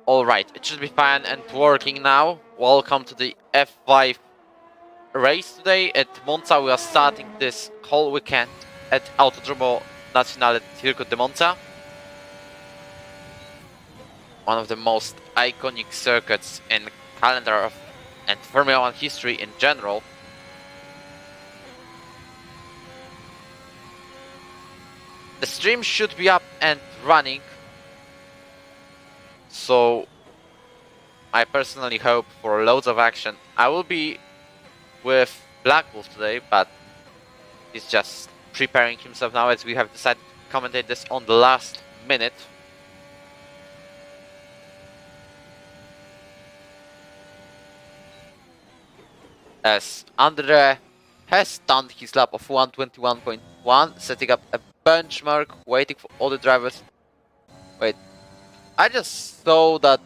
Alright, it should be fine and working now. Welcome to the F5 race today at Monza. We are starting this whole weekend at Autodromo Nazionale Circuit de Monza. One of the most iconic circuits in the calendar of and Formula 1 history in general. The stream should be up and running. So I personally hope for loads of action. I will be with Black Wolf today, but he's just preparing himself now as we have decided to commentate this on the last minute. As Andre has done his lap of 121.1, setting up a benchmark, waiting for all the drivers. Wait, I just saw that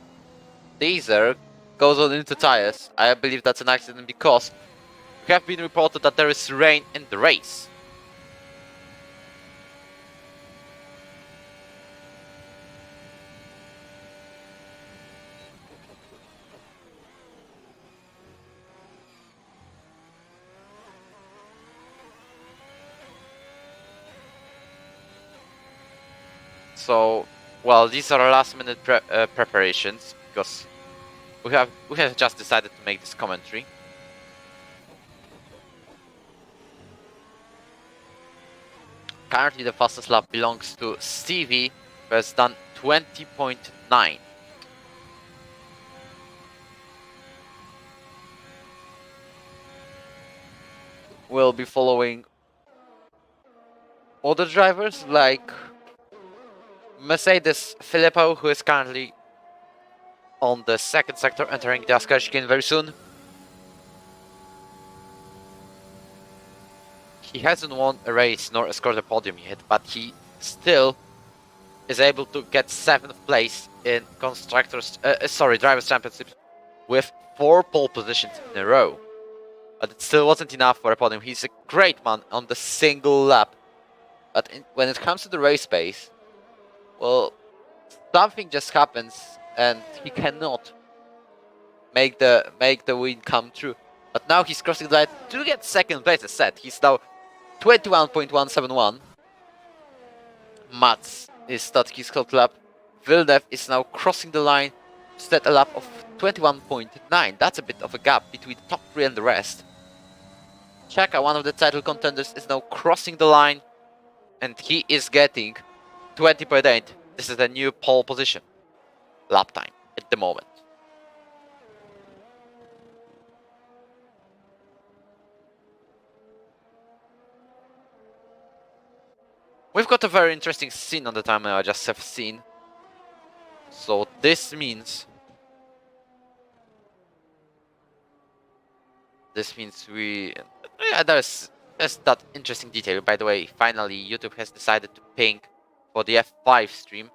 Diesel goes on into tires. I believe that's an accident because we have been reported that there is rain in the race. So, well, these are last-minute preparations because we have just decided to make this commentary. Currently, the fastest lap belongs to Stevie, who has done 20.9. We'll be following other drivers like Mercedes Filippo, who is currently on the second sector, entering the Ascari chicane very soon. He hasn't won a race nor scored a podium yet, but he still is able to get 7th place in Drivers' Championship with 4 pole positions in a row. But it still wasn't enough for a podium. He's a great man on the single lap. But when it comes to the race pace, well, something just happens and he cannot make the win come true. But now he's crossing the line to get 2nd place as said. He's now 21.171. Mats is at his clock lap. Villeneuve is now crossing the line to set a lap of 21.9. That's a bit of a gap between the top 3 and the rest. Chaka, one of the title contenders, is now crossing the line and he is getting 20.8. This is a new pole position lap time at the moment. We've got a very interesting scene on the timeline I just have seen. So this means we... Yeah, there's that interesting detail. By the way, finally YouTube has decided to ping for the F5 stream.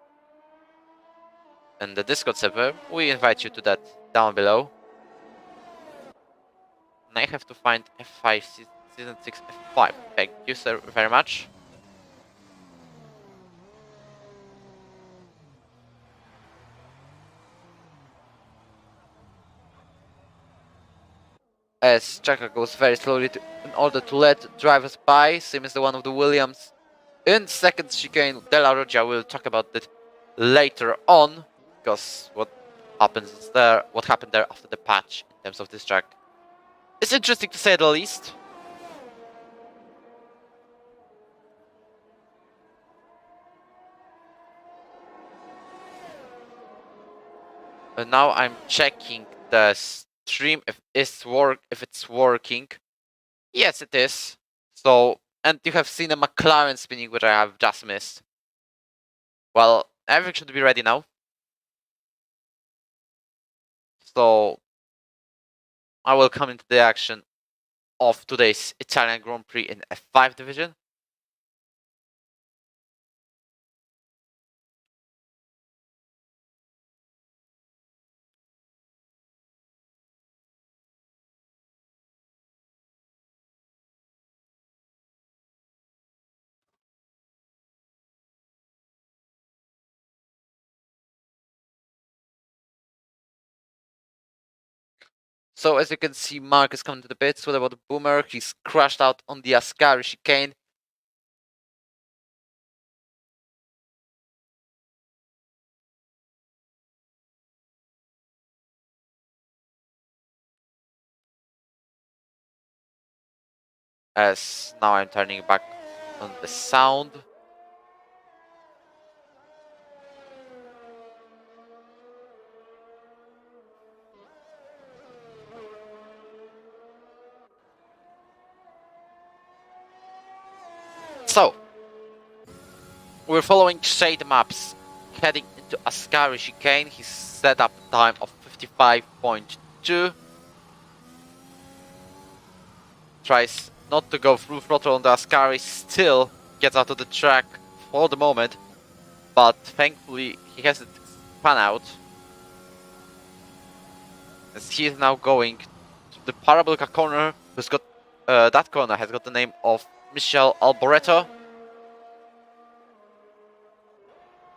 And the Discord server, we invite you to that down below. And I have to find F5 Season 6 F5. Thank you sir very much. As Chaka goes very slowly in order to let drivers by. Sim is the one of the Williams in 2nd chicane. De La Roggia will talk about that later on, because what happened there after the patch in terms of this track is interesting to say the least. And now I'm checking the stream if it's working. Yes, it is. So, and you have seen a McLaren spinning, which I have just missed. Well, everything should be ready now. So, I will come into the action of today's Italian Grand Prix in F5 division. So as you can see, Mark is coming to the pits. What about the Boomer? He's crashed out on the Ascari chicane. As now I'm turning back on the sound. So, we're following shade maps, heading into Ascari chicane. He's set up a time of 55.2. Tries not to go through throttle on the Ascari, still gets out of the track for the moment, but thankfully he has it spun out. As he is now going to the Parabolica corner, who's got that corner has got the name of Michel Alboreto.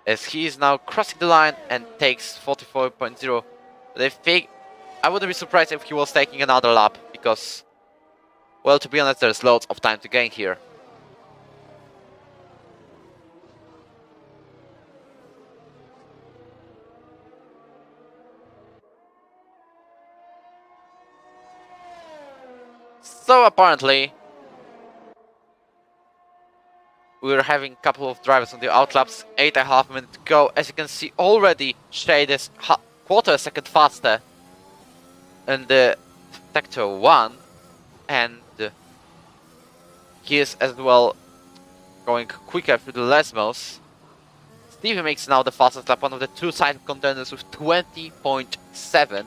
As he is now crossing the line and takes 44.0. But I think I wouldn't be surprised if he was taking another lap, because, well, to be honest, there's loads of time to gain here. So apparently, we're having a couple of drivers on the outlaps, 8.5 minutes to go. As you can see already, Shade is quarter a second faster in the sector 1, and he is as well going quicker through the Lesmos. Stevie makes now the fastest lap, one of the two side contenders with 20.7.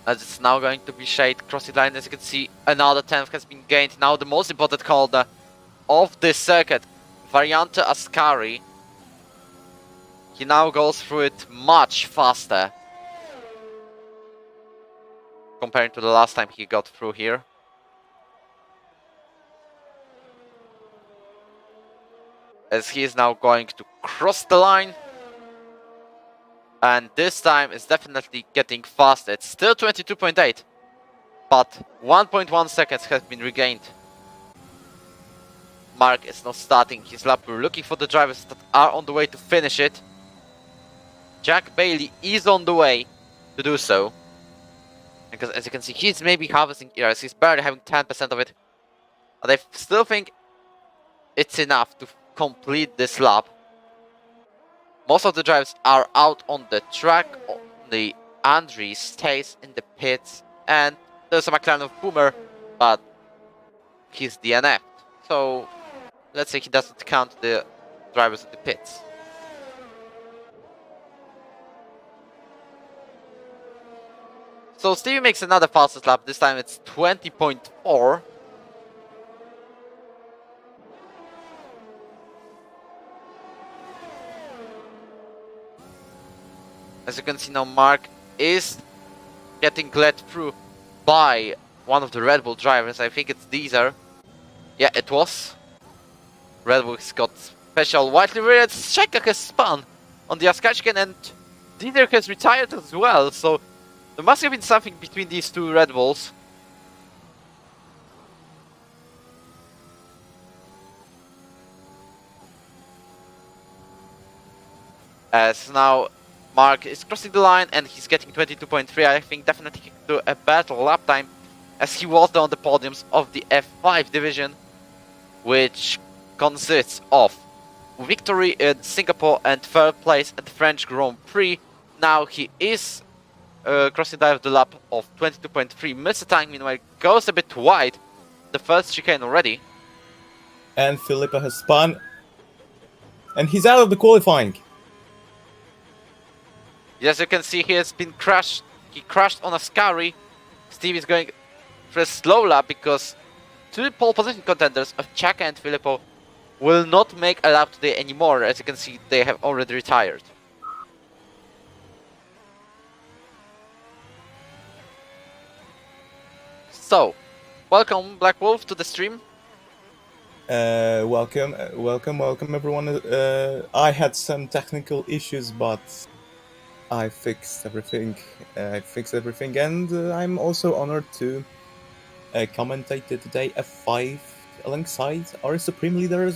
As it's now going to be Shade crossing the line. As you can see, another 10th has been gained. Now the most important corner of this circuit, Variante Ascari. He now goes through it much faster compared to the last time he got through here. As he is now going to cross the line. And this time is definitely getting faster. It's still 22.8, but 1.1 seconds has been regained. Mark is now starting his lap. We're looking for the drivers that are on the way to finish it. Jack Bailey is on the way to do so. Because as you can see, he's maybe harvesting errors. He's barely having 10% of it. But I still think it's enough to complete this lap. Most of the drivers are out on the track. Only Andri stays in the pits, and there's a McLaren of Boomer, but he's DNF'd. So let's say he doesn't count the drivers in the pits. So Stevie makes another fastest lap. This time it's 20.4. As you can see now, Mark is getting led through by one of the Red Bull drivers. I think it's Deezer. Yeah, it was. Red Bull's got special white livery. Sheka has spun on the Askachkin, and Deezer has retired as well. So there must have been something between these two Red Bulls. As now Mark is crossing the line and he's getting 22.3. I think definitely he could do a better lap time, as he was on the podiums of the F5 division, which consists of victory in Singapore and third place at the French Grand Prix. Now he is crossing the lap of 22.3. Mr. Tank, meanwhile, goes a bit wide. The first chicane already. And Filippa has spun. And he's out of the qualifying. As you can see, he has been crashed. He crashed on Ascari. Steve is going for a slow lap because two pole position contenders of Chaka and Filippo will not make a lap today anymore. As you can see, they have already retired. So, welcome Black Wolf to the stream. Welcome everyone. I had some technical issues, but I fixed everything. And I'm also honored to commentate today F5 alongside our supreme leader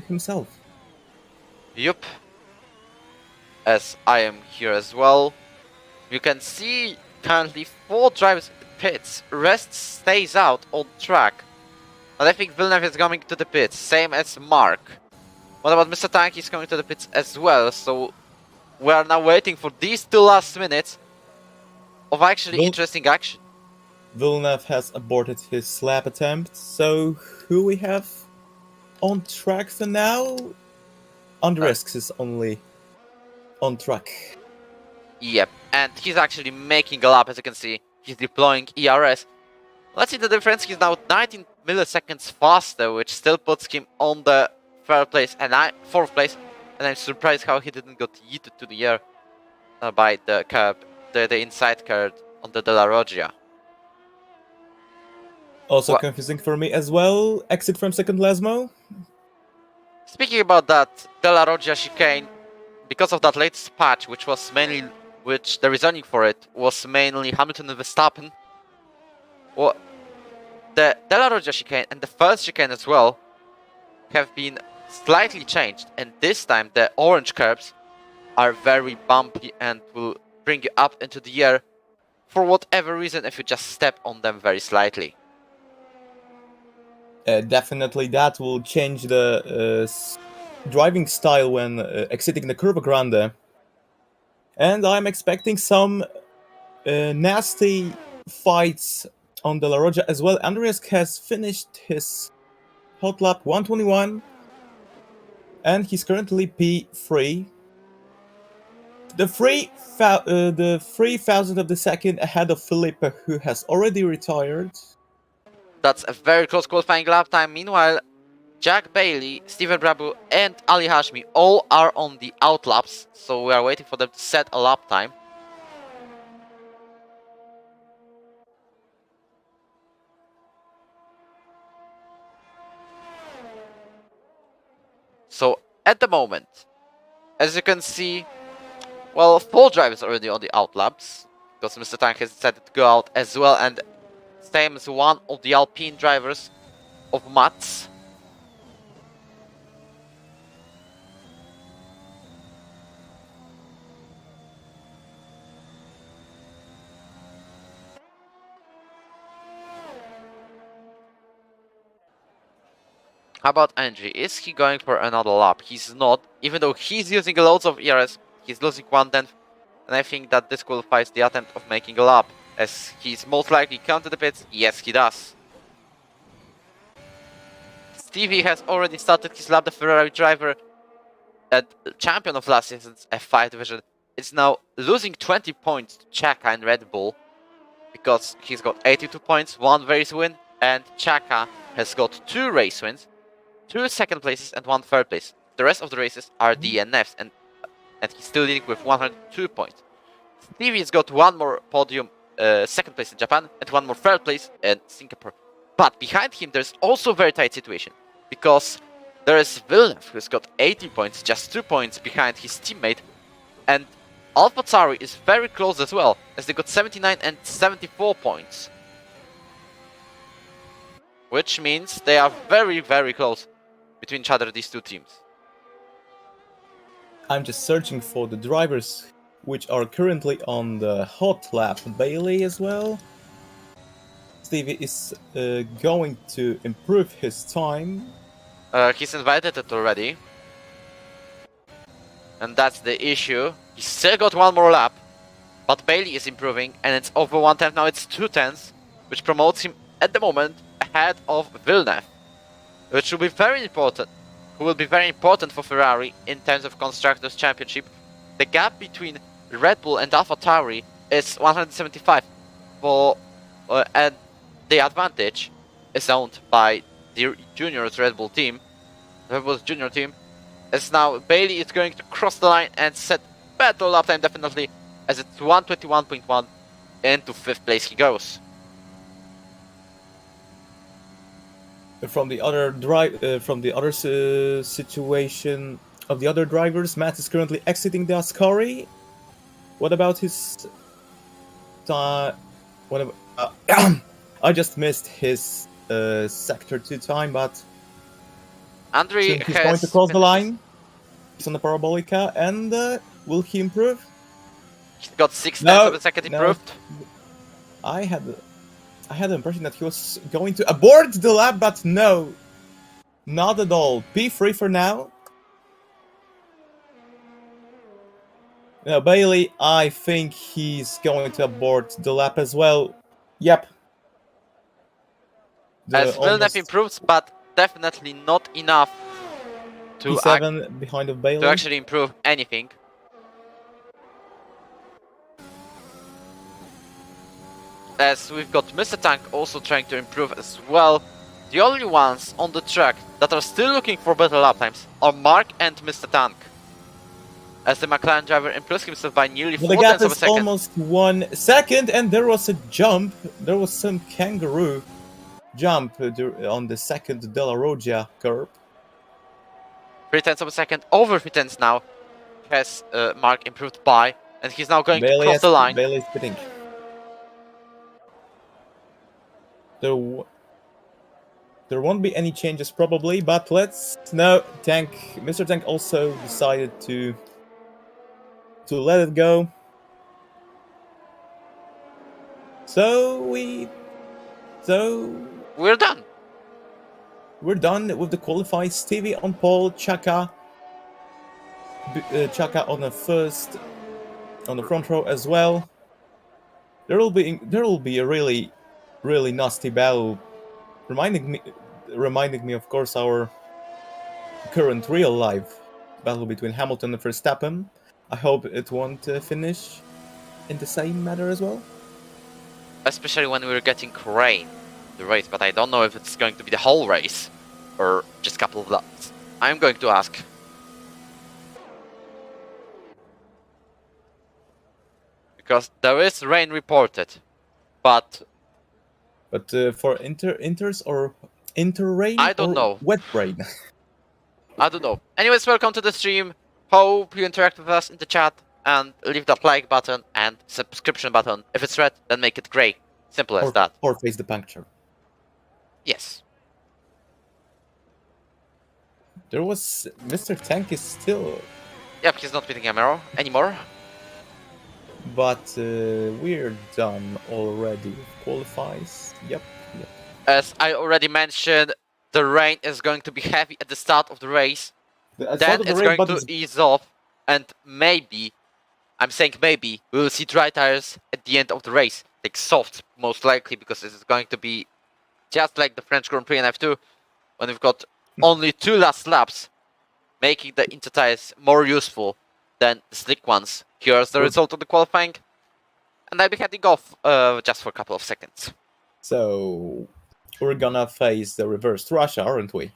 himself. Yup. As I am here as well. You can see currently 4 drivers in the pits. Rest stays out on track. And I think Villeneuve is coming to the pits, same as Mark. What about Mr. Tank? He's coming to the pits as well, so we are now waiting for these 2 last minutes of actually interesting action. Villeneuve has aborted his lap attempt, so who we have on track for now? Andresks is only on track. Yep, and he's actually making a lap, as you can see. He's deploying ERS. Let's see the difference. He's now 19 milliseconds faster, which still puts him on the 3rd place and 4th place. And I'm surprised how he didn't get yeeted to the air by the curb, the inside curb on the De La Roggia. Also confusing for me as well. Exit from second Lesmo. Speaking about that De La Roggia chicane, because of that latest patch, which the reasoning for it was mainly Hamilton and Verstappen. Well, the De La Roggia chicane and the first chicane as well have been slightly changed, and this time the orange curbs are very bumpy and will bring you up into the air for whatever reason if you just step on them very slightly. Definitely that will change the driving style when exiting the Curva Grande. And I'm expecting some nasty fights on De La Roggia as well. Andreas has finished his hot lap 121, and he's currently P3. The 3,000 of the second ahead of Felipe, who has already retired. That's a very close qualifying lap time. Meanwhile, Jack Bailey, Steven Brabu, and Ali Hashmi all are on the out laps, so we are waiting for them to set a lap time. So at the moment, as you can see, well, 4 drivers already on the out laps, because Mr. Tank has decided to go out as well, and same as one of the Alpine drivers of Mats. How about Angie? Is he going for another lap? He's not, even though he's using loads of ERS, he's losing 1/10, and I think that disqualifies the attempt of making a lap, as he's most likely come to the pits. Yes, he does. Stevie has already started his lap. The Ferrari driver, and champion of last season's F5 division, is now losing 20 points to Chaka and Red Bull, because he's got 82 points, 1 race win, and Chaka has got 2 race wins, 2 second places and 1 third place. The rest of the races are DNFs, and he's still leading with 102 points. Stevie's got 1 more podium, second place in Japan, and 1 more third place in Singapore. But behind him, there's also a very tight situation, because there is Villeneuve, who's got 80 points, just 2 points behind his teammate, and AlphaTauri is very close as well, as they got 79 and 74 points. Which means they are very, very close between each other, these 2 teams. I'm just searching for the drivers which are currently on the hot lap. Bailey as well. Stevie is going to improve his time. He's invited it already. And that's the issue. He's still got 1 more lap. But Bailey is improving, and it's over 1/10. Now it's 2/10, which promotes him at the moment ahead of Villeneuve, which will be very important. Who will be very important for Ferrari in terms of Constructors' Championship. The gap between Red Bull and AlphaTauri is 175, and the advantage is owned by the juniors Red Bull team. Red Bull's junior team. As now Bailey is going to cross the line and set better lap time definitely, as it's 121.1, into 5th place he goes. From the other situation of the other drivers, Matt is currently exiting the Ascari. What about his time? What about, I just missed his sector 2 time, but Andrei soon he's going to has cross the finished line. He's on the Parabolica, and will he improve? He's got 6 tenths No, of a second no. improved. I had the impression that he was going to abort the lap, but no, not at all. P3 for now. No, Bailey, I think he's going to abort the lap as well. Yep. As Villeneuve improves, but definitely not enough to, P7 behind of Bailey. to actually improve anything. As we've got Mr. Tank also trying to improve as well. The only ones on the track that are still looking for better lap times are Mark and Mr. Tank. As the McLaren driver improves himself by nearly 4 the gap tenths of a is second. almost 1 second, and there was a jump. There was some kangaroo jump on the second De La Roggia curb. 3 tenths of a second, over 3 tenths now has Mark improved by, and he's now going to cross the line. Bailey is spitting. There won't be any changes probably, but Mr. Tank also decided to let it go. So we're done. We're done with the qualified. Stevie on pole, Chaka on the front row as well. There will be a really nasty battle, reminding me of course our current real life battle between Hamilton and Verstappen. I hope it won't finish in the same manner as well. Especially when we're getting rain the race, but I don't know if it's going to be the whole race or just a couple of laps. I'm going to ask. Because there is rain reported, but for inters or interrain, I don't or know. Wet rain. I don't know. Anyways, welcome to the stream. Hope you interact with us in the chat and leave that like button and subscription button. If it's red, then make it grey. Simple as that. Or face the puncture. Yes. There was Mr. Tank is still. Yep, he's not beating Ero anymore. But we're done already. Qualifies. Yep. As I already mentioned, the rain is going to be heavy at the start of the race. Then it's going to ease off, and maybe, I'm saying maybe, we will see dry tires at the end of the race. Like soft, most likely, because this is going to be just like the French Grand Prix in F2, when we've got only 2 last laps, making the inter tires more useful than the slick ones. Here's the result of the qualifying, and I'll be heading off just for a couple of seconds. So, we're gonna face the reversed Russia, aren't we?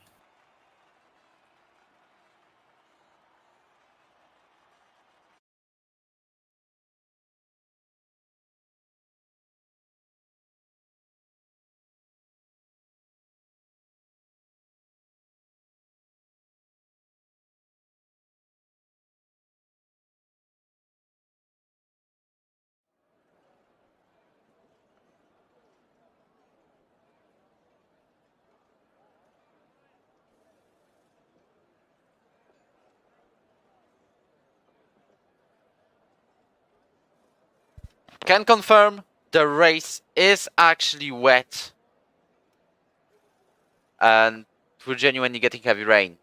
Can confirm the race is actually wet, and we're genuinely getting heavy rain.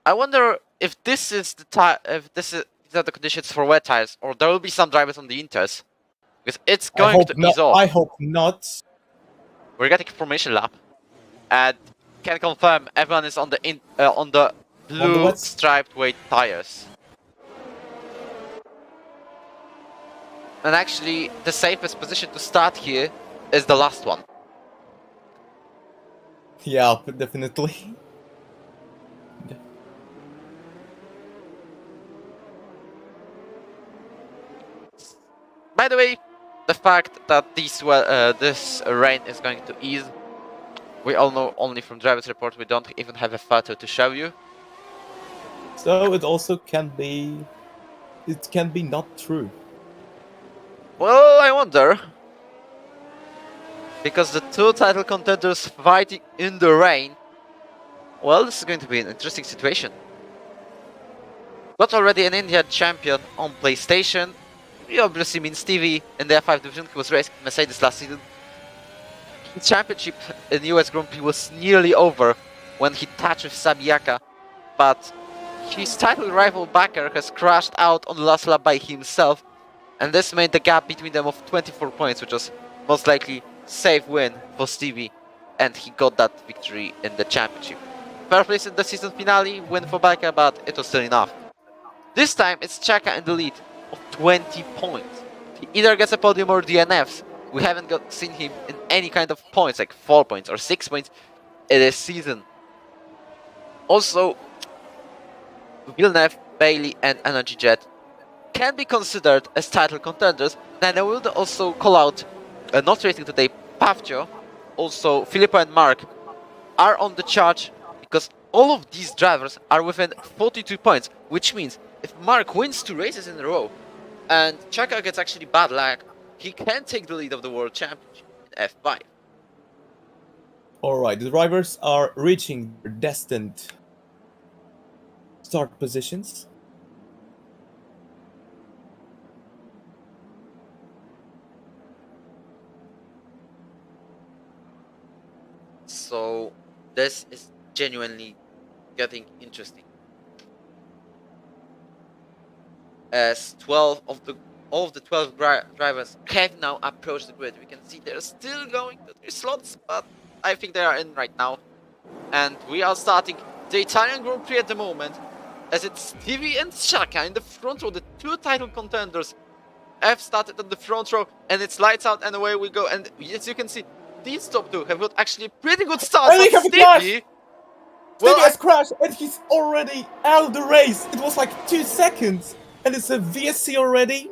I wonder if this is these are the conditions for wet tires, or there will be some drivers on the inters, because it's going to ease off. I hope not. We're getting a formation lap, and can confirm everyone is on the blue striped weight tires. And actually, the safest position to start here is the last one. Yeah, definitely. By the way, the fact that this rain is going to ease. We all know only from driver's report. We don't even have a photo to show you. So it also can be... It can be not true. Well, I wonder. Because the two title contenders fighting in the rain. Well, this is going to be an interesting situation. Got already an India champion on PlayStation. He obviously means Stevie in the F5 division. He was racing Mercedes last season. His championship in US Grand Prix was nearly over when he touched with Sabiaka, but his title rival backer has crashed out on the last lap by himself, and this made the gap between them of 24 points, which was most likely safe win for Stevie, and he got that victory in the championship. Third place in the season finale, win for Baker, but it was still enough. This time it's Chaka in the lead of 20 points. He either gets a podium or DNFs. We haven't seen him in any kind of points, like 4 points or 6 points in this season. Also, Villeneuve, Bailey and Energy Jet can be considered as title contenders. Then I will also call out, not racing today, Pavcho, also Filippo and Mark are on the charge because all of these drivers are within 42 points, which means if Mark wins 2 races in a row and Chaka gets actually bad luck, he can take the lead of the World Championship in F5. Alright, the drivers are reaching their destined start positions. So this is genuinely getting interesting. As all of the 12 drivers have now approached the grid. We can see they're still going to their slots, but I think they are in right now. And we are starting the Italian Grand Prix at the moment, as it's Stevie and Chaka in the front row, the 2 title contenders. F started at the front row, and it's lights out, and away we go. And as you can see, these top 2 have got actually a pretty good start. And they have a crash! Stevie well, has crashed, and he's already out of the race. It was like 2 seconds, and it's a VSC already.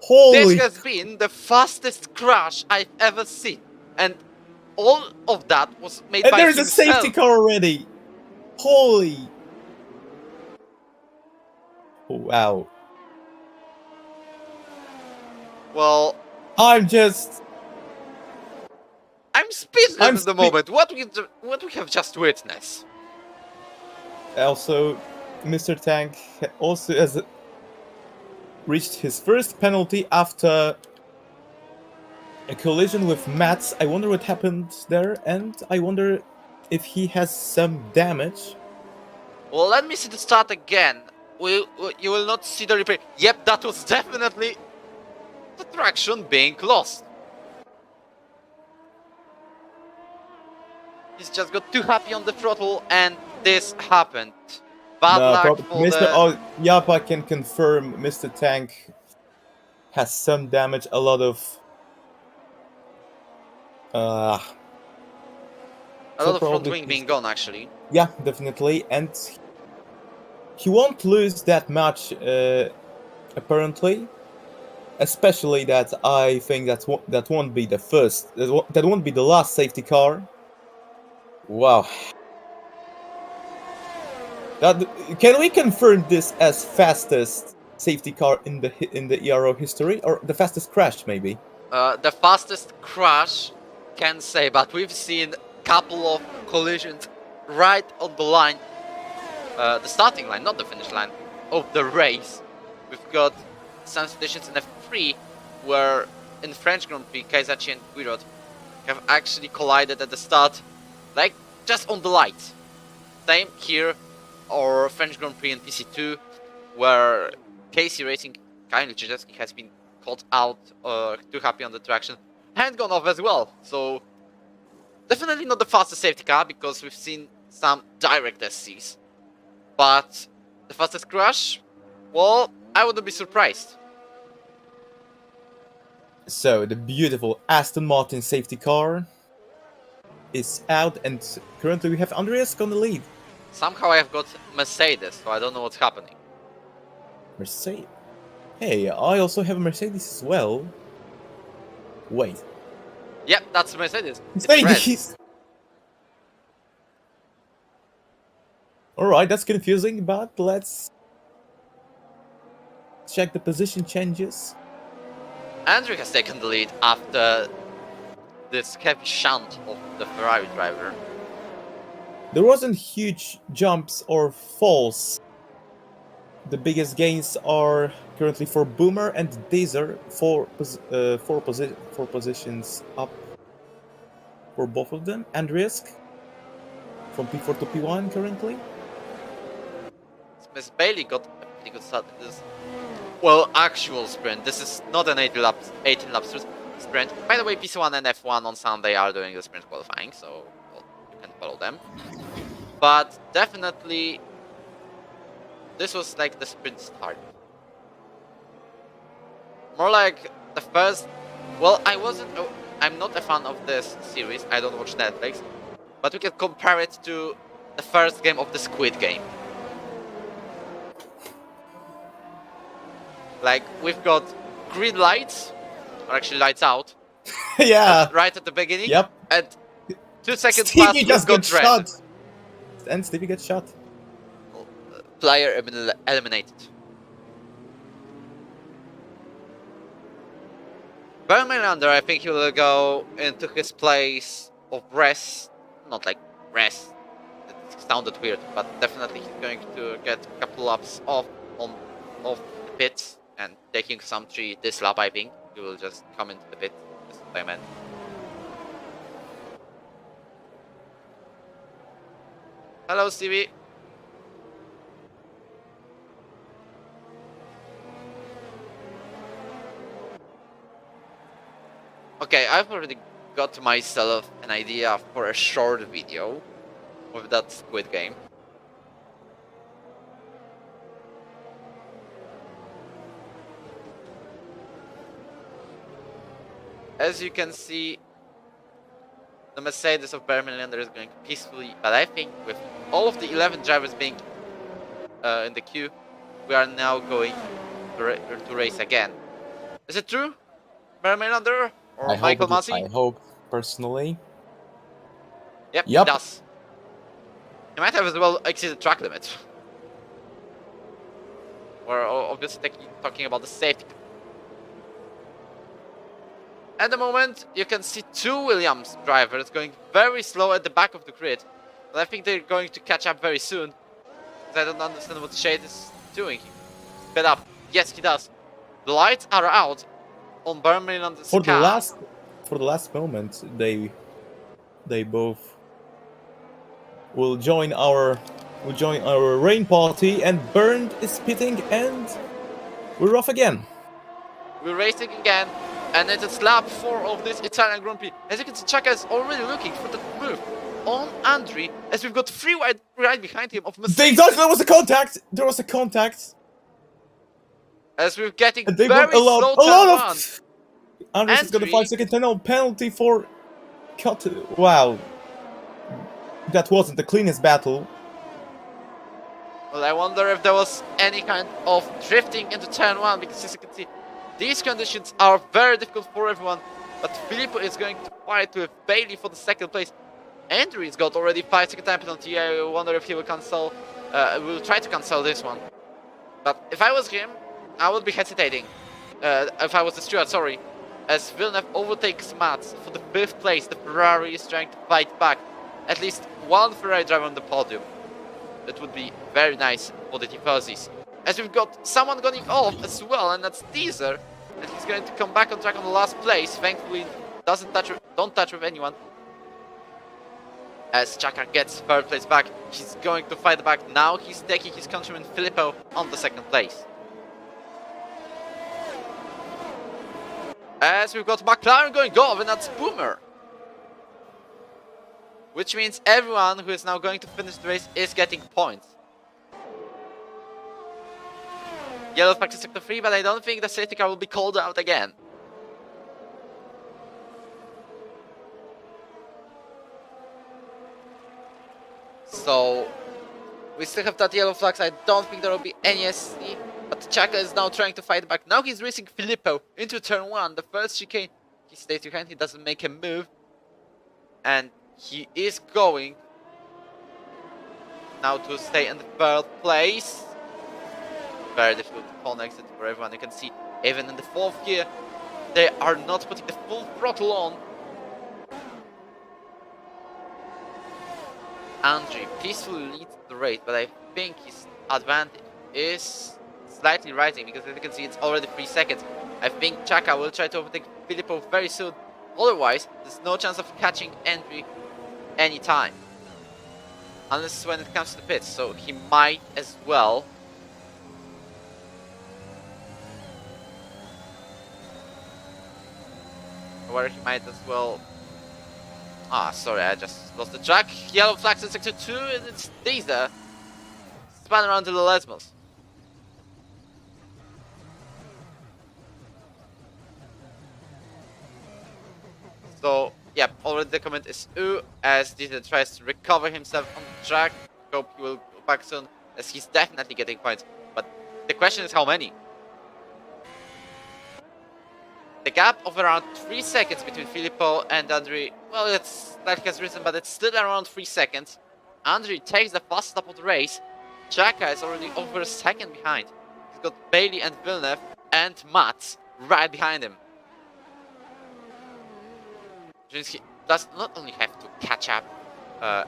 Holy! This has been the fastest crash I've ever seen, and all of that was made by himself. And there's a safety car already. Holy! Wow. Well, I'm speechless at the moment. What we have just witnessed. Also, Mr. Tank also has reached his first penalty after a collision with Mats. I wonder what happened there, and I wonder if he has some damage. Well, let me see the start again. You will not see the replay. Yep, that was definitely the traction being lost. He's just got too happy on the throttle, and this happened. Bad luck for Mr. Yapa can confirm Mr. Tank has some damage, a lot of front wing being gone, actually. Yeah, definitely, and he won't lose that match, apparently. Especially that I think that won't be the first, that won't be the last safety car. Wow. Can we confirm this as fastest safety car in the Ero history, or the fastest crash maybe? The fastest crash, can't say, but we've seen a couple of collisions right on the line, the starting line, not the finish line, of the race. We've got some situations in F3 where in French Grand Prix, Kaisachi and Guirot have actually collided at the start, like just on the light. Same here, or French Grand Prix in PC2, where Casey Racing, Kamil Krzyzewski has been caught out, too happy on the traction, and gone off as well. So definitely not the fastest safety car, because we've seen some direct SCs. But the fastest crash, well, I wouldn't be surprised. So the beautiful Aston Martin safety car is out, and currently we have Andreas on the lead. Somehow I have got Mercedes, so I don't know what's happening. Mercedes. Hey, I also have a Mercedes as well. Wait. Yep, that's Mercedes. It's red. Mercedes! Alright, that's confusing, but let's check the position changes. Andrew has taken the lead after this heavy shunt of the Ferrari driver. There wasn't huge jumps or falls. The biggest gains are currently for Boomer and Dazer, four positions up for both of them. And Risk from P4 to P1 currently. Miss Bailey got a pretty good start in this, well, actual sprint. This is not an 18 laps sprint. By the way, PC1 and F1 on Sunday are doing the sprint qualifying, so well, you can follow them. But definitely, this was like the sprint start. More like the first. Well, I'm not a fan of this series. I don't watch Netflix, but we can compare it to the first game of the Squid Game. Like, we've got green lights, or actually lights out. Yeah. Right at the beginning. Yep. And 2 seconds Stevie past, just we've gets got red. shot. And Stevie gets shot. Player eliminated. Vermelander, I think he will go into his place of rest. Not like rest. It sounded weird, but definitely he's going to get a couple laps off the pits. And taking some tree this lap, I think he will just come into the pit. That's what I meant. Hello, Stevie. Okay, I've already got myself an idea for a short video with that Squid Game. As you can see, the Mercedes of Vermelander is going peacefully, but I think with all of the 11 drivers being in the queue, we are now going to race again. Is it true, Vermelander or Michael Masi? I hope, personally. Yep, Yep. he does. He might have as well exceeded track limit. We're obviously talking about the safety. At the moment, you can see 2 Williams drivers going very slow at the back of the grid. But I think they're going to catch up very soon. I don't understand what Shade is doing. Sped up. Yes, he does. The lights are out on Vermelander's car. For the last moment, they both will join our rain party, and Bernd is pitting, and we're off again. We're racing again, and it is lap 4 of this Italian Grand Prix. As you can see, Chaka is already looking for the move on Andri, as we've got 3 right behind him of Mercedes. There was a contact! There was a contact! As we're getting And they very got a slow lot turn of... Andres has got a Andri. 5-second penalty for... cut. Wow. That wasn't the cleanest battle. Well, I wonder if there was any kind of drifting into turn 1, because as you can see, these conditions are very difficult for everyone. But Filippo is going to fight with Bailey for the 2nd place. Andrew's got already 5-second time penalty. I wonder if he will cancel. Will try to cancel this one. But if I was him, I would be hesitating. If I was the steward, sorry. As Villeneuve overtakes Mats for the 5th place, the Ferrari is trying to fight back. At least one Ferrari driver on the podium. That would be very nice for the Tifosis. As we've got someone going off as well, and that's Teaser. And he's going to come back on track on the last place. Thankfully, don't touch with anyone. As Chaka gets 3rd place back, he's going to fight back. Now he's taking his countryman Filippo on the 2nd place. As we've got McLaren going off, and that's Boomer. Which means everyone who is now going to finish the race is getting points. Yellow flag to sector 3, but I don't think the safety car will be called out again. So, we still have that yellow flags. I don't think there will be any SC. But Chaka is now trying to fight back. Now he's racing Filippo into turn 1, the first chicane He stays behind, he doesn't make a move. And he is going now to stay in the third place. Very difficult to call exit for everyone. You can see even in the fourth gear, they are not putting the full throttle on. Andrew peacefully leads the race, but I think his advantage is slightly rising because as you can see it's already 3 seconds. I think Chaka will try to overtake Filippo very soon. Otherwise, there's no chance of catching Andrew anytime. Unless when it comes to the pits, so he might as well. Or he might as well. Ah, sorry, I just lost the track. Yellow flags in sector 2, and it's Diesel. Span around to the Lesmos. So, yeah, already the comment is U as Diesel tries to recover himself on the track. Hope he will go back soon, as he's definitely getting points. But the question is how many? The gap of around 3 seconds between Filippo and Andri, well, it's like has risen, but it's still around 3 seconds. Andri takes the fastest lap of the race. Chaka is already over a second behind. He's got Bailey and Villeneuve and Mats right behind him. He does not only have to catch up to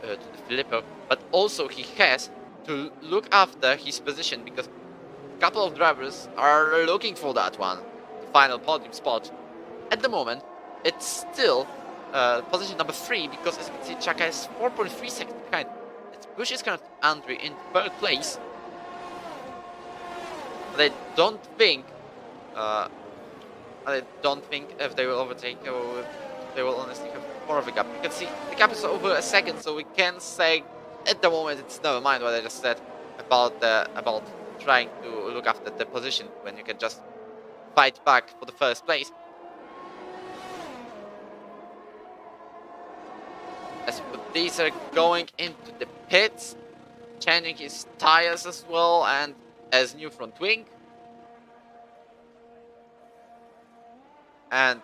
the Filippo, but also he has to look after his position because a couple of drivers are looking for that one. Final podium spot. At the moment, it's still position number 3 because as you can see, Chaka is 4.3 seconds behind. It pushes currently Andrew in third place. But I don't think if they will overtake or they will honestly have more of a gap. You can see the gap is over a second, so we can say at the moment it's never mind what I just said about trying to look after the position when you can just fight back for the first place. As these are going into the pits, changing his tires as well, and as new front wing. And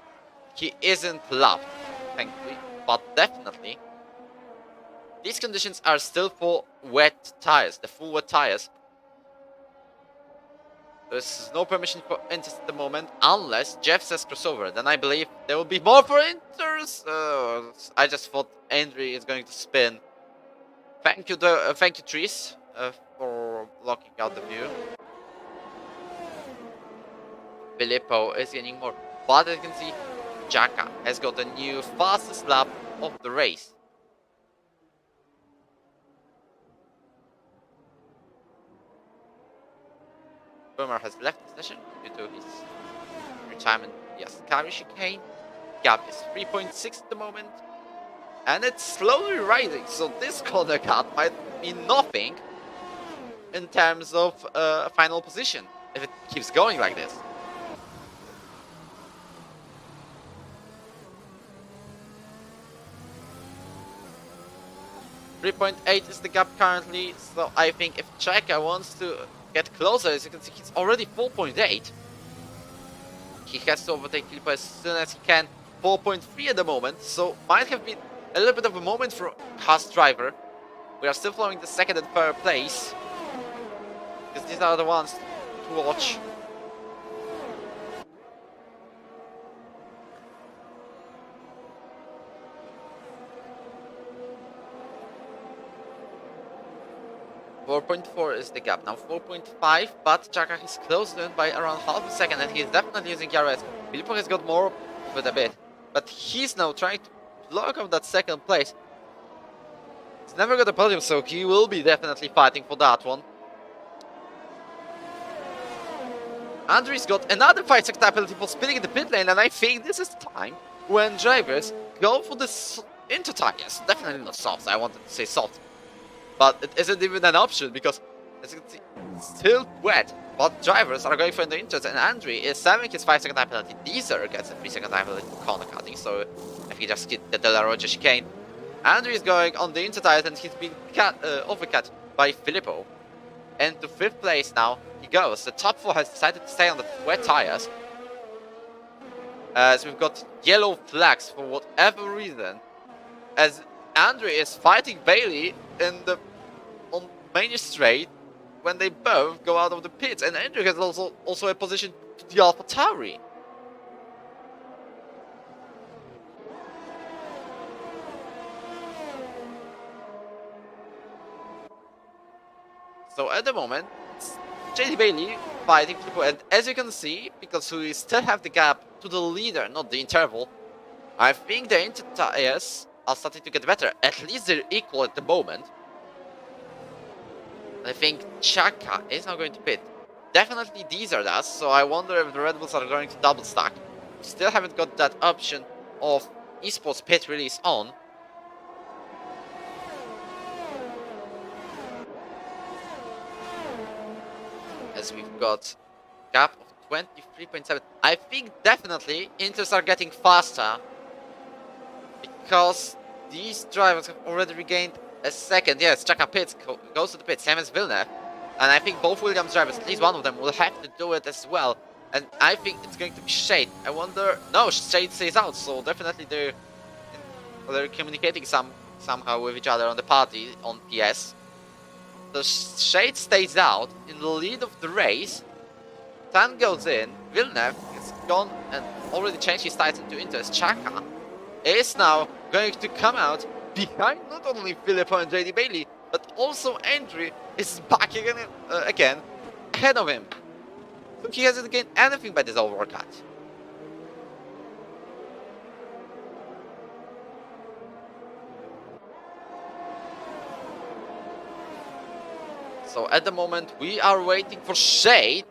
he isn't loved, thankfully, but definitely these conditions are still for wet tires, the full wet tires. There's no permission for inters at the moment, unless Jeff says crossover. Then I believe there will be more for inters. I just thought Andrew is going to spin. Thank you, Trees, for blocking out the view. Filippo is gaining more, but as you can see, Chaka has got the new fastest lap of the race. Boomer has left the session due to his retirement via Scary chicane. Gap is 3.6 at the moment, and it's slowly rising, so this corner cut might mean nothing in terms of final position if it keeps going like this. .8 is the gap currently, so I think if Chaka wants to get closer, as you can see, he's already 4.8. He has to overtake Filippo as soon as he can. 4.3 at the moment, so might have been a little bit of a moment for Haas driver. We are still following the second and third place, because these are the ones to watch. .4 is the gap now, 4.5, but Chaka is closed in by around half a second, and he is definitely using RS. Filippo has got more with a bit, but he's now trying to block off that second place. He's never got a podium, so he will be definitely fighting for that one. Andrew's got another 5-second penalty for spinning in the pit lane, and I think this is the time when drivers go for the inter tires. Definitely not soft, I wanted to say soft. But it isn't even an option because, as you can see, it's still wet. But drivers are going for the inters, and Andrew is serving his 5-second time penalty. Deezer gets a 3-second time penalty for corner cutting, so if he just hit the De La Rocha chicane. Andrew is going on the inter tires, and he's been overcut by Filippo. And to 5th place now he goes. The top 4 has decided to stay on the wet tires. as we've got yellow flags for whatever reason, as Andre is fighting Bailey on main straight when they both go out of the pits, and Andrew has also a position to the AlphaTauri. So at the moment, it's JD Bailey fighting people, and as you can see, because we still have the gap to the leader, not the interval, I think the inter tires are starting to get better. At least they're equal at the moment. I think Chaka is now going to pit. Definitely Diesel does, so I wonder if the Red Bulls are going to double stack. We still haven't got that option of esports pit release on. As we've got gap of 23.7. I think definitely Inters are getting faster because these drivers have already regained a second. Yes, Chaka pits, goes to the pit, same as Villeneuve. And I think both Williams drivers, at least one of them, will have to do it as well. And I think it's going to be Shade. I wonder... No, Shade stays out, so definitely they're communicating somehow with each other on the party, on PS. So Shade stays out in the lead of the race. Tan goes in. Villeneuve is gone and already changed his tires into Inters. Chaka is now going to come out behind not only Filippo and JD Bailey, but also Andrew is back again ahead of him. So he hasn't gained anything by this overcut. So at the moment we are waiting for Shade,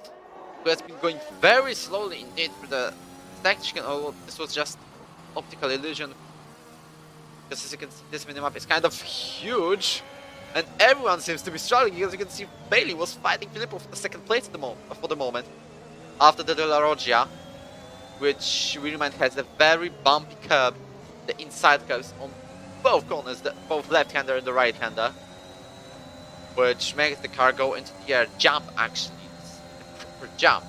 who has been going very slowly indeed through the section. Oh, this was just optical illusion. Because as you can see, this minimap is kind of huge. And everyone seems to be struggling, because you can see Bailey was fighting Filippo for the second place for the moment. After the De La Roggia, which we remind has a very bumpy curb. The inside curves on both corners, both left-hander and the right-hander. Which makes the car go into the air, jump actually. It's a proper jump.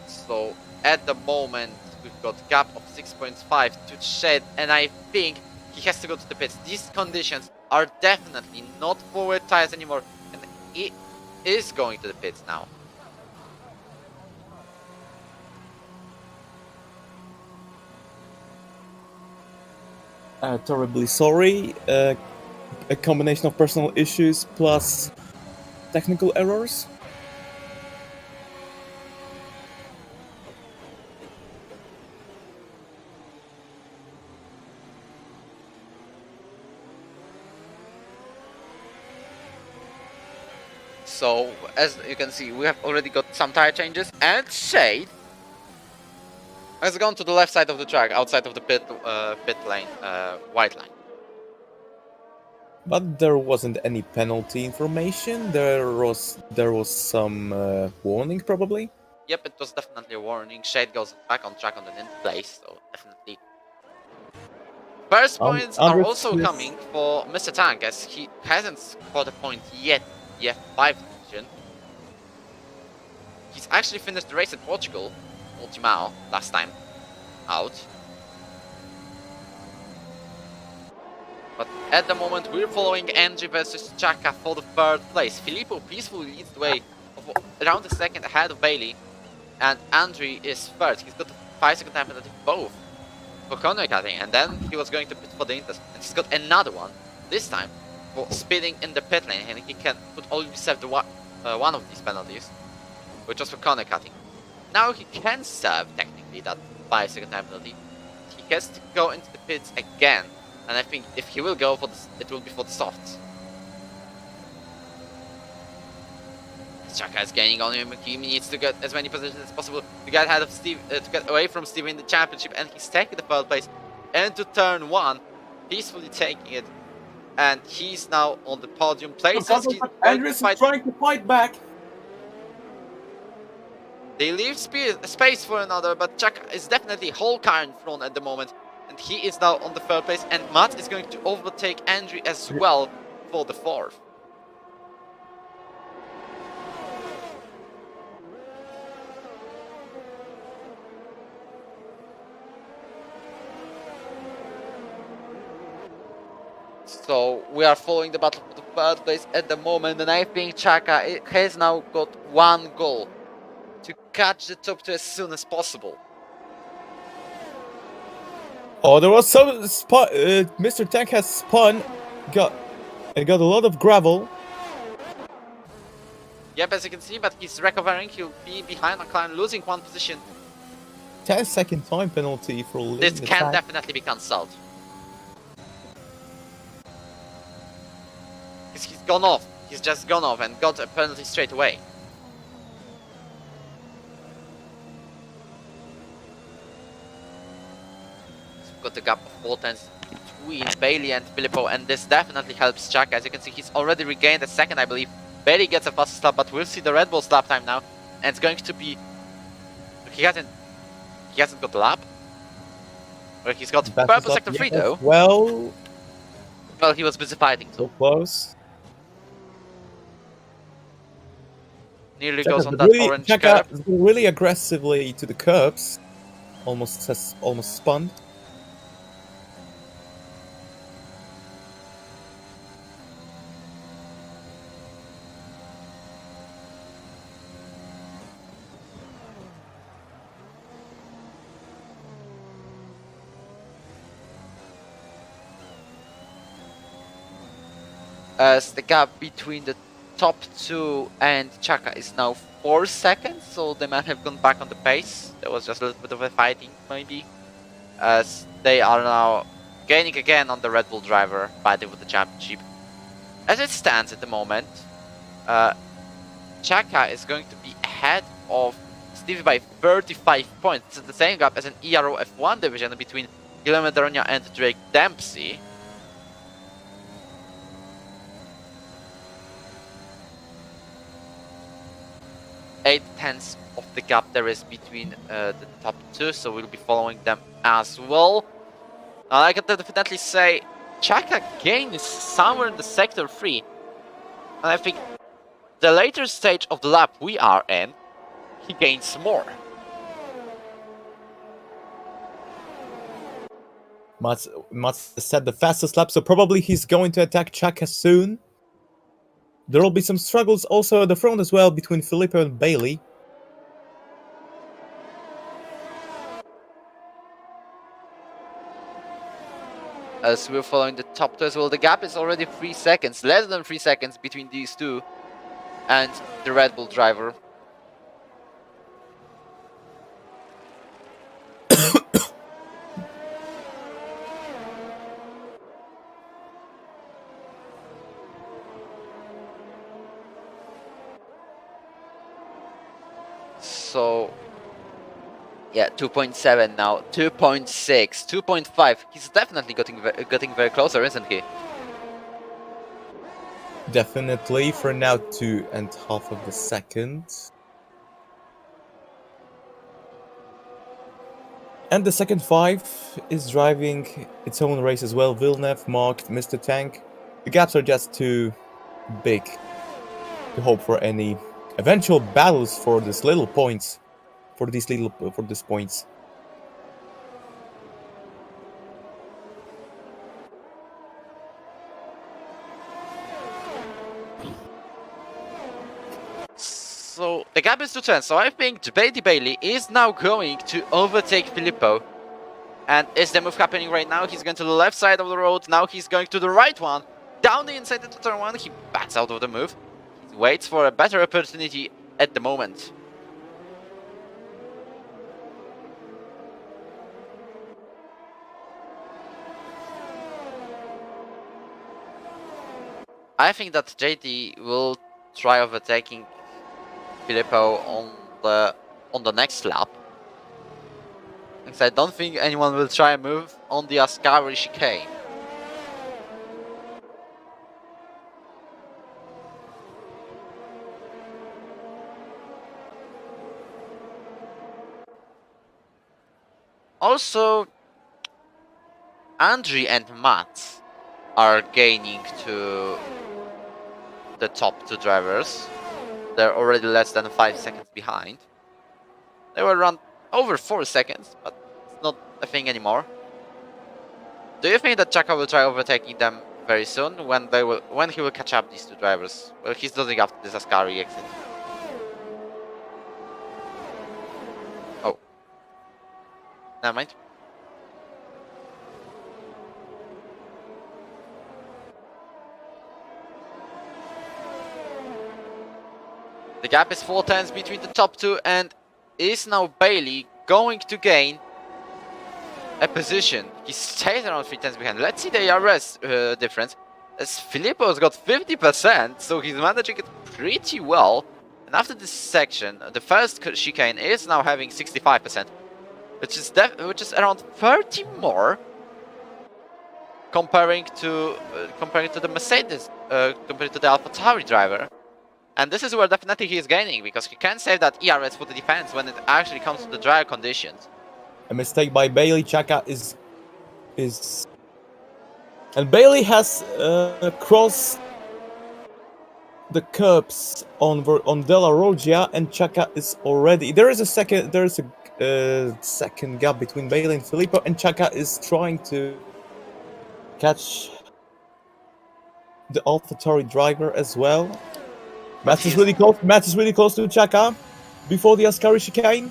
So at the moment we've got gap of 6.5 to Shed, and I think he has to go to the pits. These conditions are definitely not forward tires anymore, and he is going to the pits now. Terribly sorry. A combination of personal issues plus technical errors. So as you can see, we have already got some tire changes, and Shade has gone to the left side of the track, outside of the pit lane, white line. But there wasn't any penalty information. There was some warning probably. Yep, it was definitely a warning. Shade goes back on track on the 9th place, so definitely. First points are also coming for Mr. Tank, as he hasn't scored a point yet. The F5 division. He's actually finished the race at Portugal, Ultimao, last time out. But at the moment we're following Angie versus Chaka for the 3rd place. Filippo peacefully leads the way of around a second ahead of Bailey, and Andre is 3rd. He's got a 5-second time penalty both for corner cutting, and then he was going to pit for the Inters, and he's got another one, this time for speeding in the pit lane, and he could only serve one of these penalties, which was for corner cutting. Now he can serve technically that 5-second time penalty. He has to go into the pits again, and I think if he will go for this, it will be for the softs. Chaka is gaining on him. He needs to get as many positions as possible to get ahead of Steve, to get away from Steve in the championship, and he's taking the 3rd place into turn 1, peacefully taking it, and he's now on the podium. Places Andres is trying to fight back. They leave space for another, but Chaka is definitely whole car in front at the moment. And he is now on the 3rd place, and Matt is going to overtake Andrew as well for the 4th. So we are following the battle for the 3rd place at the moment, and I think Chaka has now got one goal: to catch the top 2 as soon as possible. Oh, there was some Mr. Tank has spun, got a lot of gravel. Yep, as you can see, but he's recovering. He'll be behind McLaren, losing 1 position. 10-second time penalty for leading This the can tank. definitely be cancelled. Because he's gone off. He's just gone off and got a penalty straight away. Got a gap of 4 tenths between Bailey and Filippo, and this definitely helps Chaka. As you can see, he's already regained a second, I believe. Bailey gets a fastest lap, but we'll see the Red Bull's lap time now, and it's going to be... He hasn't got a lap. Or he's got purple sector 3 though. Well, He was busy fighting. so close. Nearly Chaka's goes on that orange curb. really aggressively to the curbs. Almost spun. As the gap between the top 2 and Chaka is now 4 seconds, so they might have gone back on the pace. There was just a little bit of a fighting, maybe. As they are now gaining again on the Red Bull driver, fighting with the championship. As it stands at the moment, Chaka is going to be ahead of Stevie by 35 points. It's the same gap as an Ero F1 division between Guillermo Daronia and Drake Dempsey. Eight tenths of the gap there is between the top 2, so we'll be following them as well. I can definitely say Chaka gains somewhere in the sector 3, and I think the later stage of the lap we are in, he gains more. Mats set the fastest lap, so probably he's going to attack Chaka soon. There will be some struggles also at the front as well between Filippo and Bailey. As we're following the top 2 as well, the gap is already 3 seconds, less than 3 seconds between these two and the Red Bull driver. So, yeah, 2.7 now, 2.6, 2.5. He's definitely getting very closer, isn't he? Definitely, for now 2.5 of the second. And the second 5 is driving its own race as well. Villeneuve marked Mr. Tank. The gaps are just too big to hope for any eventual battles for these little points. For these points. So the gap is 2 10. So I think Bailey is now going to overtake Filippo. And is the move happening right now? He's going to the left side of the road. Now he's going to the right one. Down the inside of the turn 1. He backs out of the move. He waits for a better opportunity at the moment. I think that JD will try overtaking Filippo on the next lap. Because I don't think anyone will try a move on the Ascari chicane. Also, Andriy and Mats are gaining to the top two drivers. They're already less than 5 seconds behind. They were around over 4 seconds, but it's not a thing anymore. Do you think that Chaka will try overtaking them very soon when he will catch up these two drivers? Well, he's losing after this Ascari exit. Oh. Never mind. The gap is 4 tenths between the top two, and is now Bailey going to gain a position? He stays around 3 tenths behind. Let's see the ERS difference. As Filippo's got 50%, so he's managing it pretty well. And after this section, the first chicane is now having 65%, which is around 30 more comparing to the Mercedes, compared to the AlphaTauri driver. And this is where definitely he is gaining, because he can save that ERS for the defense when it actually comes to the dry conditions. A mistake by Bailey. Chaka is... And Bailey has crossed the curbs on De La Roggia, and Chaka is already... There is a second gap between Bailey and Filippo, and Chaka is trying to catch the AlphaTauri driver as well. Mats is really close. Mats is really close to Chaka before the Ascari chicane.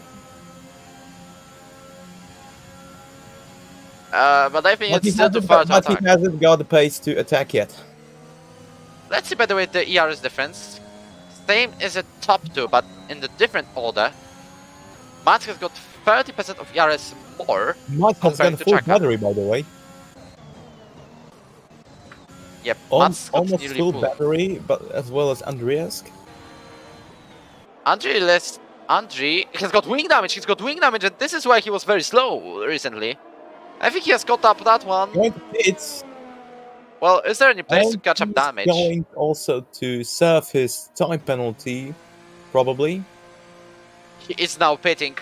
But I think it's still too far to attack. But he hasn't got the pace to attack yet. Let's see by the way the ERS difference. Same as the top two, but in the different order. Mats has got 30% of ERS more. Mats has got a full battery, by the way. Yep, Mats got almost nearly full full battery, but as well as Andreas. Andriy has got wing damage. He's got wing damage, and this is why he was very slow recently. I think he has caught up that one. It's Well, is there any place to catch up damage? Going also to serve his time penalty, probably. He is now pitting,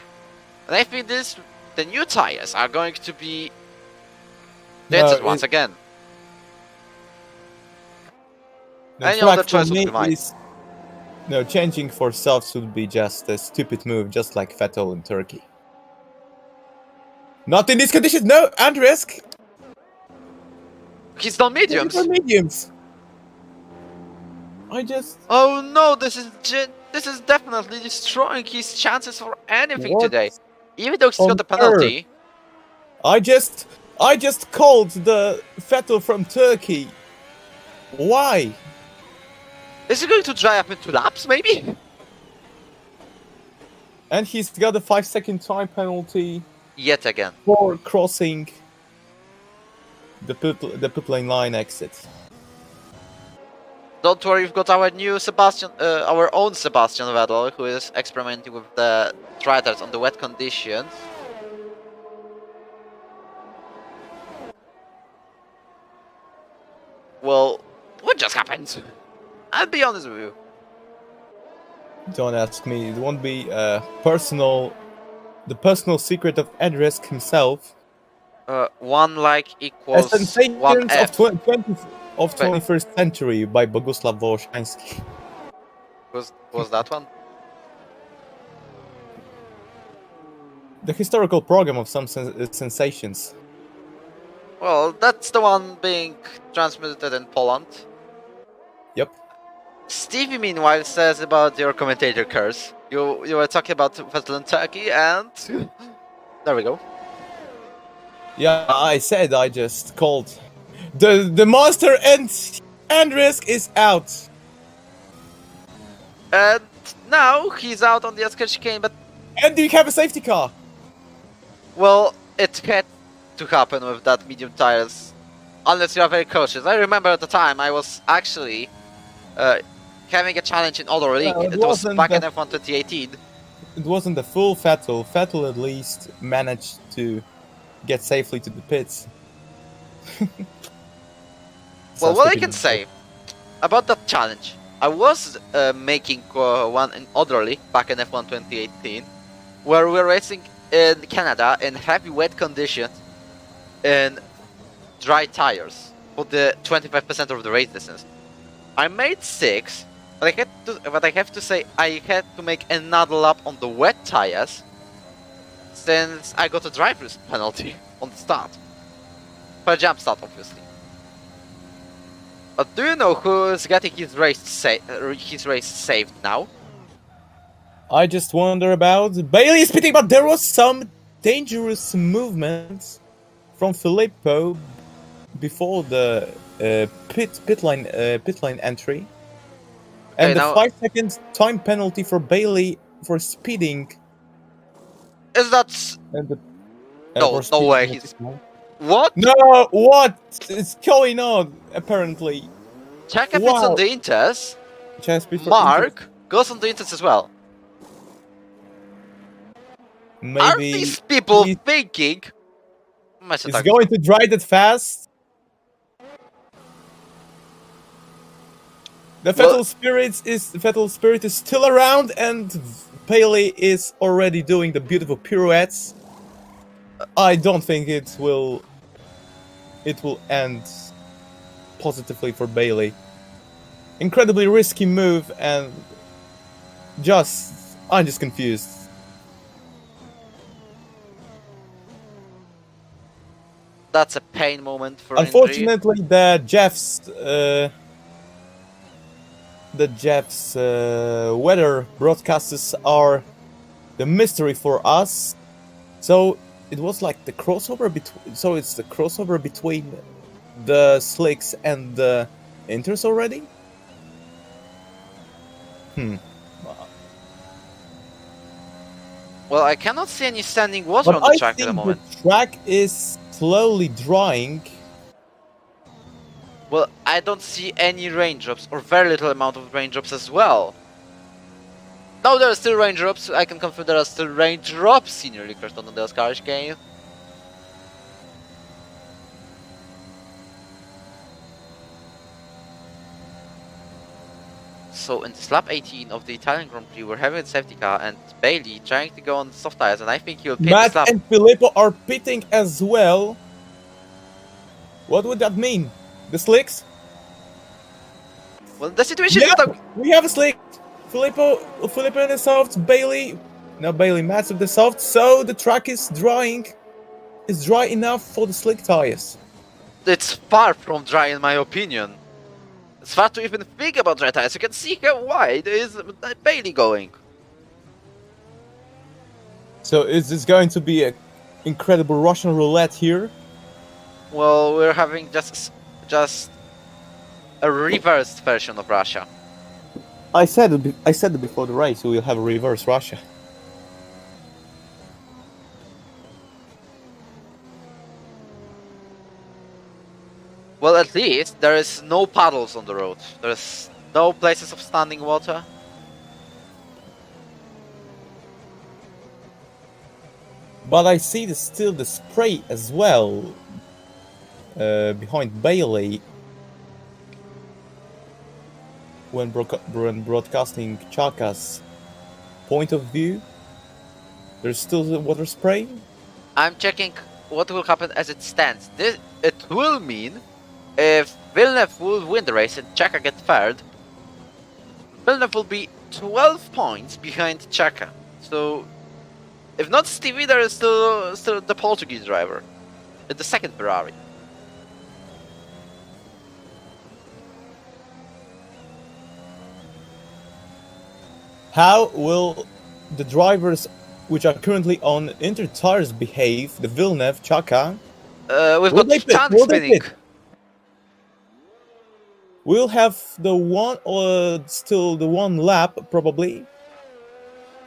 and I think the new tires are going to be dented once again. Any other choice would be mine. No, changing for softs would be just a stupid move, just like Vettel in Turkey. Not in these conditions. No, Andreas. He's done mediums. He's done mediums. Oh no! This is definitely destroying his chances for anything today. Even though he's got the penalty. I just called the Vettel from Turkey. Why? Is he going to dry up into laps, maybe? And he's got a 5-second time penalty. Yet again. For crossing the pit lane line exit. Don't worry, we've got our new our own Sebastian Vettel, who is experimenting with the tires on the wet conditions. Well, what just happened? I'll be honest with you. Don't ask me. It won't be the personal secret of Edrisk himself. 1 like equals 1 F. Of 21st century by Bogusław Wołoszynski. Was that one? The historical program of some sensations. Well, that's the one being transmitted in Poland. Yep. Stevie, meanwhile, says about your commentator curse. You were talking about Vettel in Turkey, and there we go. Yeah, I just called. The monster and Andrisk is out. And now he's out on the Ascari chicane, but... And do you have a safety car? Well, it had to happen with that medium tires. Unless you are very cautious. I remember at the time I was actually having a challenge in other league. It was back in F1 2018. It wasn't the full Vettel. Vettel at least managed to get safely to the pits. Well, what I can say about that challenge, I was making one in Otherly back in F1 2018, where we were racing in Canada in heavy wet conditions in dry tires for the 25% of the race distance. I made 6, but I have to say I had to make another lap on the wet tires since I got a driver's penalty on the start. For a jump start, obviously. But do you know who is getting his race saved now? I just wonder about Bailey is pitting, but there was some dangerous movements from Filippo before the pit line entry, and Okay, the now 5-second time penalty for Bailey for speeding. is that And the, no? for No way. speeding He's what? no, what is going on? Apparently, Check if it's wow. on the Inters. Just before Mark goes on the Inters as well. maybe Are these people he's thinking? going to drive it fast. The Fatal Spirit is still around, and Bailey is already doing the beautiful pirouettes. I don't think it will end positively for Bailey. Incredibly risky move, and I'm just confused. That's a pain moment for Unfortunately, the Jeff's weather broadcasters are the mystery for us. So it was like the crossover between. So it's the crossover between the slicks and the inters already. Well, I cannot see any standing water on the track at the moment. The track is slowly drying. Well, I don't see any raindrops, or very little amount of raindrops as well. No, there are still raindrops. I can confirm there are still raindrops in your record on the Oscarish game. So in this lap 18 of the Italian Grand Prix, we're having a safety car and Bailey trying to go on soft tires, and I think he'll pit this Matt lap. and Filippo are pitting as well. What would that mean? The slicks? Well, the situation Yeah, is that we have a slick. Filippo in the soft, Bailey, Matt's of the soft, so the track is drying. It's dry enough for the slick tires. it's far from dry in my opinion. It's far to even think about dry tires. You can see how wide is Bailey going. So is this going to be an incredible Russian roulette here? Well, we're having just a reversed version of Russia. I said it before the race. We'll have a reverse Russia. Well, at least there is no puddles on the road. There's no places of standing water. But I see still the spray as well behind Bailey when broadcasting Chaka's point of view. There's still the water spray. I'm checking what will happen as it stands. It will mean if Villeneuve will win the race and Chaka get third, Villeneuve will be 12 points behind Chaka. So if not Stevie, there is still the Portuguese driver in the second Ferrari. How will the drivers which are currently on Inter tires behave? The Villeneuve, Chaka. We've got Tan spinning. We'll have the one lap probably.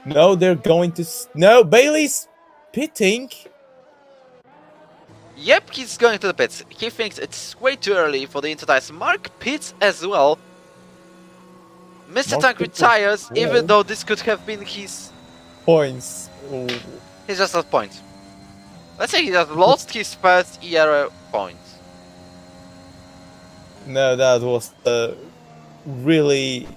No, they're going to. No, Bailey's pitting. Yep, he's going to the pits. He thinks it's way too early for the Inter tires. Mark pits as well. Mr. Tank retires, even though this could have been his points. Ooh. He's just lost points. Let's say he has lost his first Ero point. No, that was a really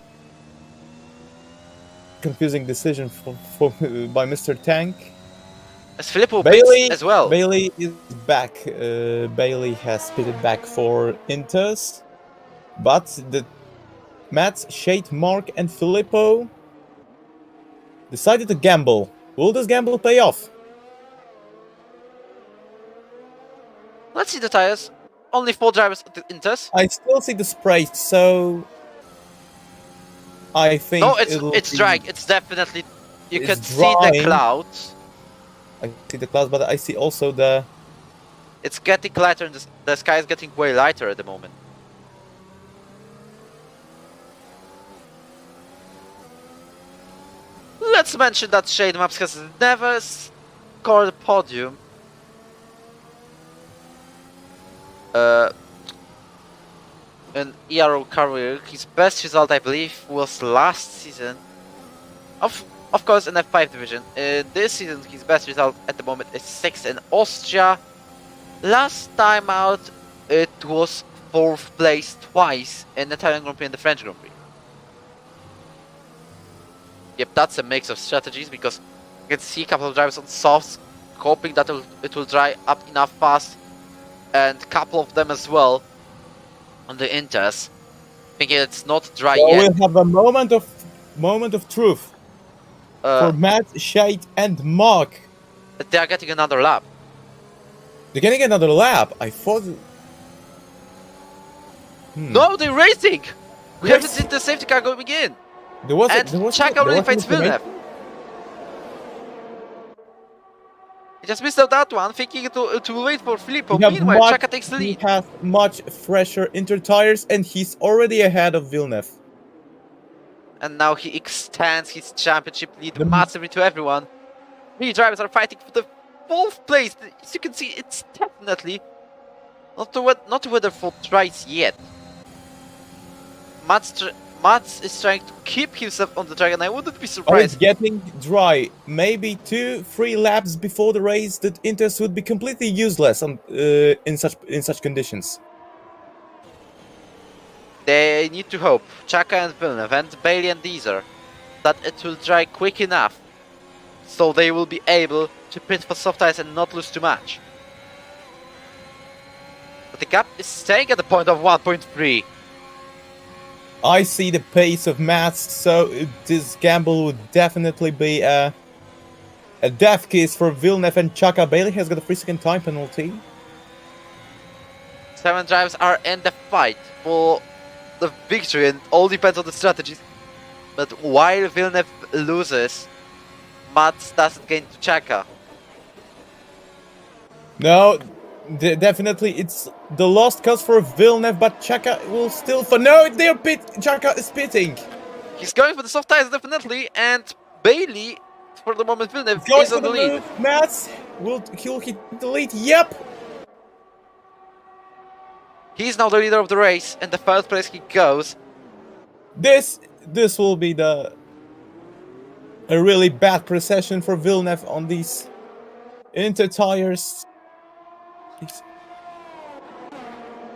confusing decision by Mr. Tank. As Filippo Bailey pits as well. Bailey is back. Bailey has pitted back for Inters, but the Mats, Shade, Mark, and Filippo decided to gamble. Will this gamble pay off? Let's see the tires. Only 4 drivers at the Inters. I still see the spray, so I think No, it's drying. It's definitely. You It's can see the drying. clouds. I see the clouds, but I see also the. It's getting lighter, and the sky is getting way lighter at the moment. Let's mention that Shade Maps has never scored a podium. In Ero career, his best result, I believe, was last season. Of course, in F5 division. This season, his best result at the moment is 6th in Austria. Last time out, it was 4th place twice in the Italian Grand Prix and the French Grand Prix. Yep, that's a mix of strategies because you can see a couple of drivers on softs, hoping that it will dry up enough fast, and a couple of them as well on the Inters, thinking it's not dry So yet. we'll have a moment of truth for Matt, Shade, and Mark. They are getting another lap. They're getting another lap. I thought. No, they're racing! We Yes. haven't seen the safety car going in. There was And Chaka already fights Villeneuve. information. He just missed out that one, thinking to wait for Filippo. We have Meanwhile, much- Chaka takes the He lead. has much fresher inter tires, and he's already ahead of Villeneuve. And now he extends his championship lead The- massively to everyone. 3 drivers are fighting for the 4th place. As you can see, it's definitely not to weather for tries yet. Mats is trying to keep himself on the track, and I wouldn't be Oh, it's surprised. getting dry. Maybe 2-3 laps before the race, that Inters would be completely useless on, in such conditions. They need to hope, Chaka and Villeneuve and Bailey and Deezer, that it will dry quick enough so they will be able to pit for soft tires and not lose too much. But the gap is staying at the point of 1.3. I see the pace of Mats, so this gamble would definitely be a death kiss for Villeneuve and Chaka. Bailey has got a 3-second time penalty. 7 drivers are in the fight for the victory, and all depends on the strategies. But while Villeneuve loses, Mats doesn't gain to Chaka. No, definitely it's the lost cause for Villeneuve, but Chaka will still. No, Chaka is pitting. He's going for the soft tires definitely, and Bailey, for the moment, Villeneuve Going is for on the the lead. move. Mats he'll hit the lead. Yep. He's now the leader of the race, and the 1st place he goes. This will be a really bad procession for Villeneuve on these inter tires.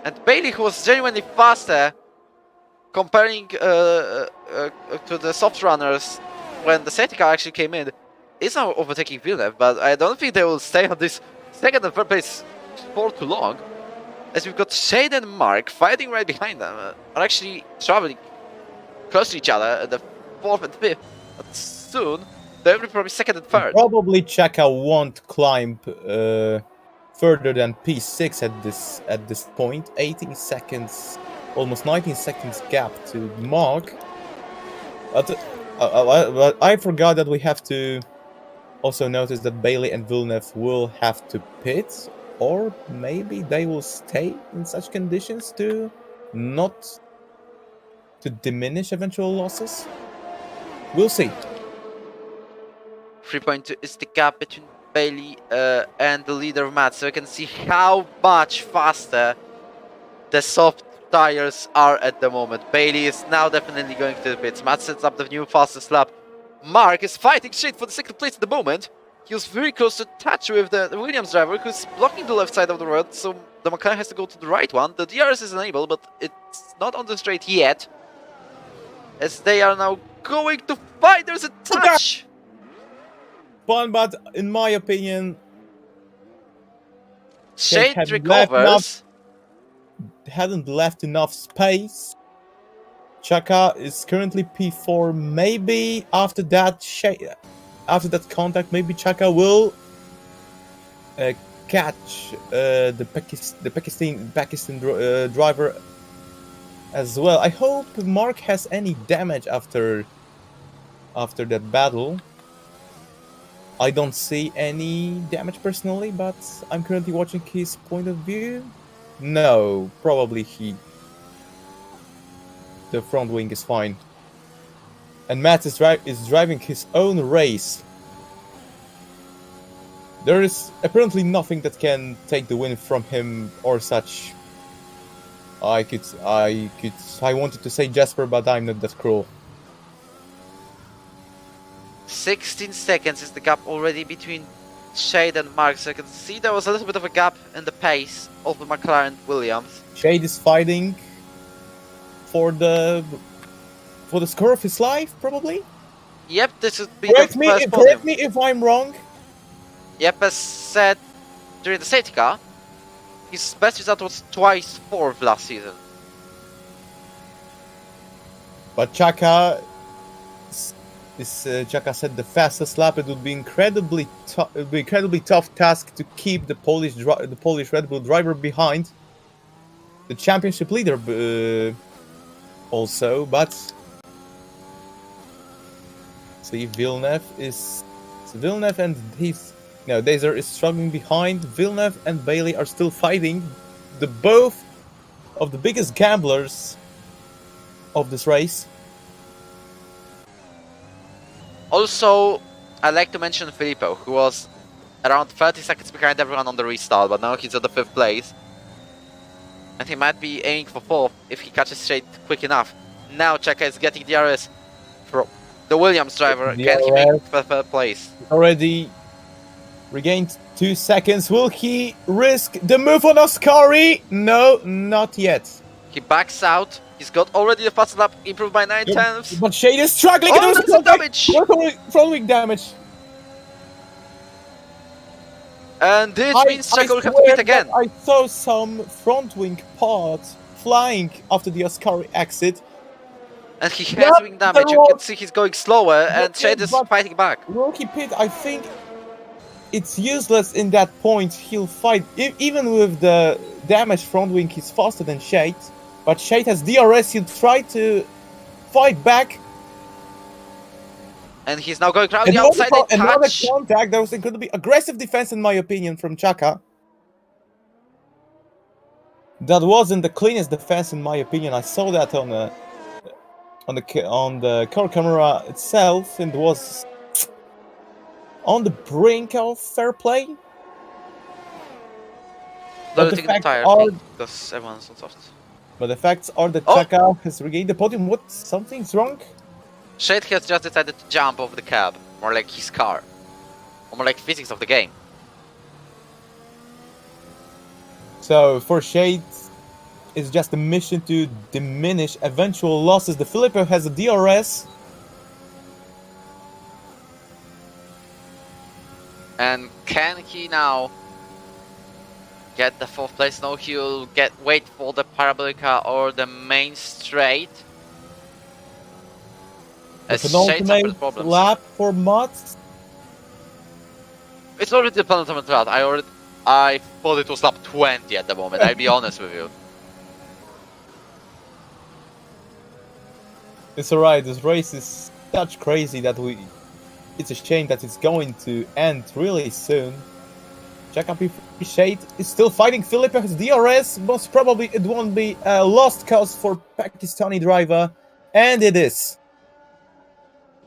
And Bailey, who was genuinely faster, comparing to the soft runners when the safety car actually came in, is now overtaking Villeneuve, but I don't think they will stay on this 2nd and 3rd place for too long. As we've got Shade and Mark fighting right behind them, are actually traveling close to each other at the 4th and 5th. But soon, they'll be probably 2nd and 3rd. Probably Chaka won't climb further than P6 at this point. 18 seconds, almost 19 seconds gap to Mark. But I forgot that we have to also notice that Bailey and Villeneuve will have to pit, or maybe they will stay in such conditions to not to diminish eventual losses. We'll see. 3.2 is the gap between Bailey and the leader of Mats, so you can see how much faster the soft tires are at the moment. Bailey is now definitely going to the pits. Mats sets up the new fastest lap. Mark is fighting shit for the 2nd place at the moment. He was very close to touch with the Williams driver, who's blocking the left side of the road, so the McLaren has to go to the right one. The DRS is enabled, but it's not on the straight yet, as they are now going to fight. There's a touch! point, but in my opinion, Shade hadn't recovers. left enough space. Chaka is currently P4. Maybe after that contact, maybe Chaka will catch the Pakistan driver as well. I hope Mark has any damage after that battle. I don't see any damage personally, but I'm currently watching his point of view. No, probably the front wing is fine. And Matt is driving his own race. There is apparently nothing that can take the win from him or such. I wanted to say Jasper, but I'm not that cruel. 16 seconds is the gap already between Shade and Mark, so I can see there was a little bit of a gap in the pace of the McLaren Williams. Shade is fighting for the score of his life, probably. Yep, this would be Correct the me, first correct podium. me if I'm wrong. Yep, as said during the safety car, his best result was twice 4th last season. But Chaka said the fastest lap. It would be incredibly tough task to keep the Polish Red Bull driver behind the championship leader. Also, but see, Villeneuve and Dazer is struggling behind. Villeneuve and Bailey are still fighting. The both of the biggest gamblers of this race. Also, I'd like to mention Filippo, who was around 30 seconds behind everyone on the restart, but now he's at the 5th place. And he might be aiming for 4th if he catches Shade quick enough. Now Chaka is getting DRS from the Williams driver. Can he make the 3rd place? Already regained 2 seconds. Will he risk the move on Ascari? No, not yet. He backs out. He's got already the fast lap improved by 9/10. But Shade is struggling. Oh, that's some damage! Front wing damage. And this means Chaka will have to pit again. I saw some front wing parts flying after the Ascari exit. And he has wing damage. You can see he's going slower, and Shade is fighting back. Will he pit? I think it's useless in that point. He'll fight. Even with the damaged front wing, he's faster than Shade. But Shade has DRS. He'll try to fight back. And he's now going around the outside. Another contact. That was incredibly aggressive defense, in my opinion, from Chaka. That wasn't the cleanest defense, in my opinion. I saw that on the car camera itself, and was on the brink of fair play. Don't think the tire thing, because everyone's on soft. But the facts are that Chaka has regained the podium. What? Something's wrong? Shade has just decided to jump over the cab, more like his car, or more like physics of the game. So for Shade, it's just a mission to diminish eventual losses. The Filippo has a DRS. And can he now get the 4th place? No, he'll wait for the Parabolica or the main straight. As an ultimate lap for Mats. It's already the penultimate lap. I thought it was lap 20 at the moment, I'll be honest with you. It's alright, this race is such crazy that it's a shame that it's going to end really soon. Chaka Shade is still fighting. Filippo has DRS. Most probably it won't be a lost cause for Pakistani driver. And it is.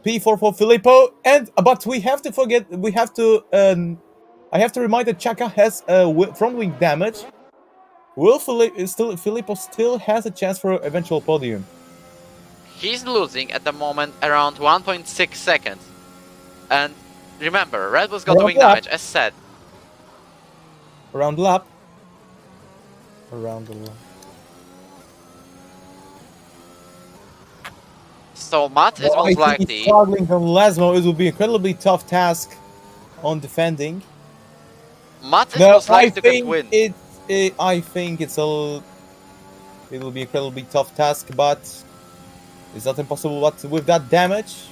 P4 for Filippo. But we have to forget, I have to remind that Chaka has front wing damage. Filippo still has a chance for an eventual podium. He's losing at the moment around 1.6 seconds. And remember, Red Bull's got the wing damage, as said. Around the lap. So Matt is most likely struggling from Lesmo. It will be an incredibly tough task on defending. Mats is No, most likely I to get think win. I think it'll be an incredibly tough task, but it's not impossible. But with that damage,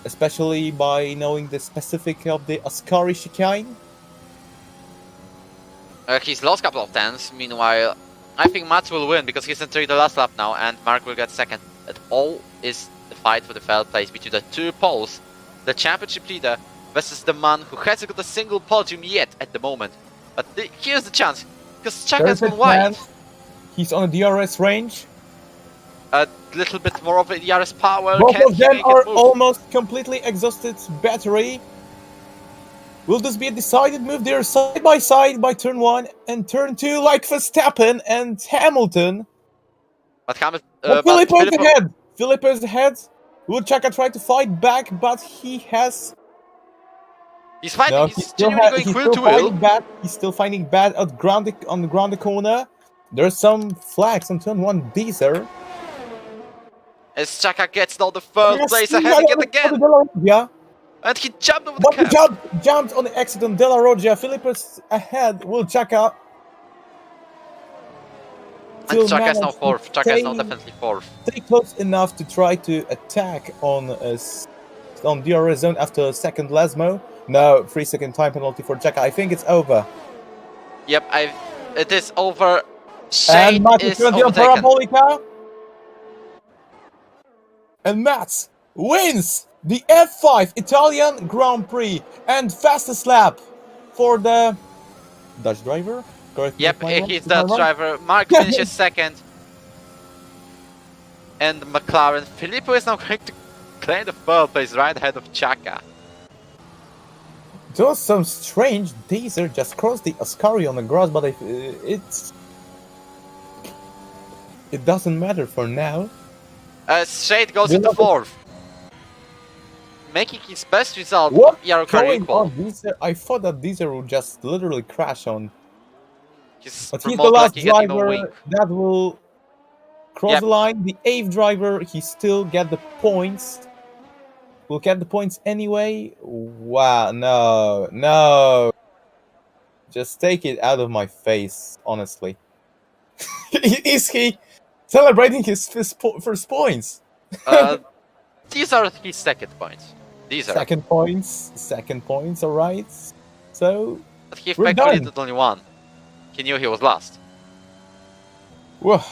especially by knowing the specific of the Ascari chicane. He's lost a couple of tens. Meanwhile, I think Mats will win because he's entering the last lap now, and Mark will get second. It all is the fight for the third place between the two poles, the championship leader versus the man who hasn't got a single podium yet at the moment. But here's the chance, because Chaka has gone wide. He's on a DRS range. A little bit more of a DRS power. Both Can of he them make are it move? almost completely exhausted battery. Will this be a decided move? They're side by side by turn 1 and turn 2 like Verstappen and Hamilton. But Hamilton, Filippo is ahead. Filippo is ahead. Will Chaka try to fight back, but he has... He's fighting. No, he's genuinely going wheel to wheel. He's still fighting bad on the ground corner. There's some flags on turn 1 Deezer. As Chaka gets now the third place ahead again. Yeah. And he jumped over the cap. He jumped on the exit on Della Roggia. Filippo's ahead. Will Chaka... And Chaka is now fourth. Chaka is now definitely fourth. Stay close enough to try to attack on DRS zone after a second Lasmo. No, 3-second time penalty for Chaka. I think it's over. Yep, it is over. Shade is overtaken. Parabolica. And Mats wins the F5 Italian Grand Prix and fastest lap for the Dutch driver. Correct. Yep, he's the driver. Mark finishes second. And McLaren. Filippo is now going to claim the third place right ahead of Chaka. There was some strange Deezer just crossed the Ascari on the grass, but it doesn't matter for now. Shade goes into fourth. Making his best result of Ero F5. I thought that Deezer would just literally crash on. But he's the most last likely getting a driver wing. that will cross the line. The 8th driver, he still get the points. Will get the points anyway. Wow, no. Just take it out of my face, honestly. Is he celebrating his first points? These are his second points. These are. Second points, alright. So, but he effectively did only one. He knew he was last. Whoa.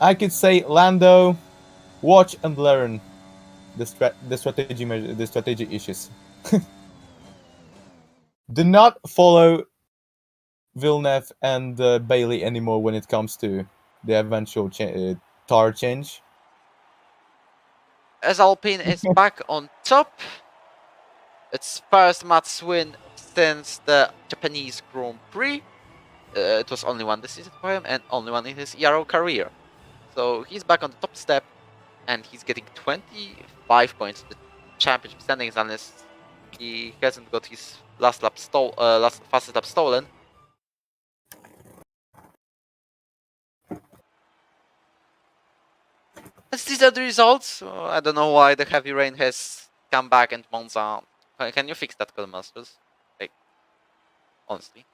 I could say, Lando, watch and learn the strategy issues. Do not follow Villeneuve and Bailey anymore when it comes to the eventual tire change. As Alpine is back on top, it's first Mats win since the Japanese Grand Prix. It was only one this season for him and only one in his Ero career. So he's back on the top step and he's getting 25 points in the championship standings unless he hasn't got his fastest lap stolen. As these are the results. I don't know why the heavy rain has come back and Monza. Can you fix that, Codemasters? Like, honestly.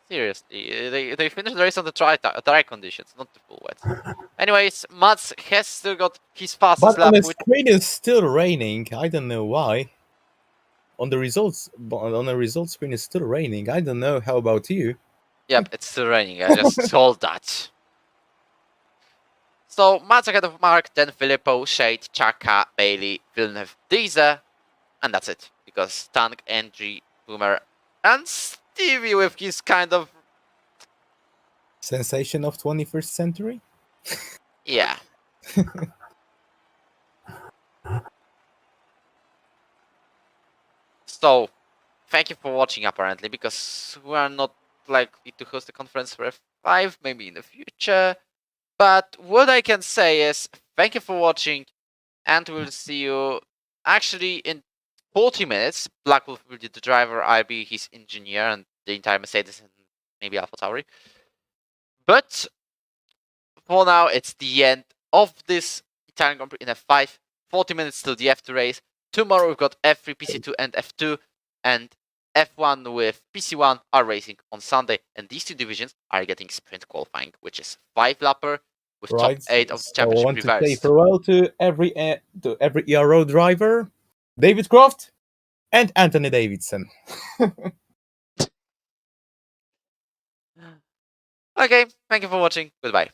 Seriously, they finished the race on the dry conditions, not the full wet. Anyways, Mats has still got his fastest lap. But on the screen is still raining. I don't know why. On the results screen is still raining. I don't know. How about you? Yep, it's still raining. I just told that. So Mats ahead of Mark, then Filippo, Shade, Chaka, Bailey, Villeneuve, Deezer, and that's it. Because Tank, NG, Boomer, and Stevie with his kind of sensation of 21st century. Yeah. So, thank you for watching. Apparently, because we are not likely to host a conference for F5, maybe in the future. But what I can say is thank you for watching, and we'll see you actually in 40 minutes. Black Wolf will be the driver, I'll be his engineer, and the entire Mercedes and maybe AlphaTauri. But for now, it's the end of this Italian Grand Prix in F5. 40 minutes till the F2 race. Tomorrow we've got F3, PC2, and F2, and F1 with PC1 are racing on Sunday, and these two divisions are getting sprint qualifying, which is 5-lapper with Right. top 8 of the So I championship want to say reversed. farewell to every Ero driver, David Croft, and Anthony Davidson. Okay, thank you for watching. Goodbye.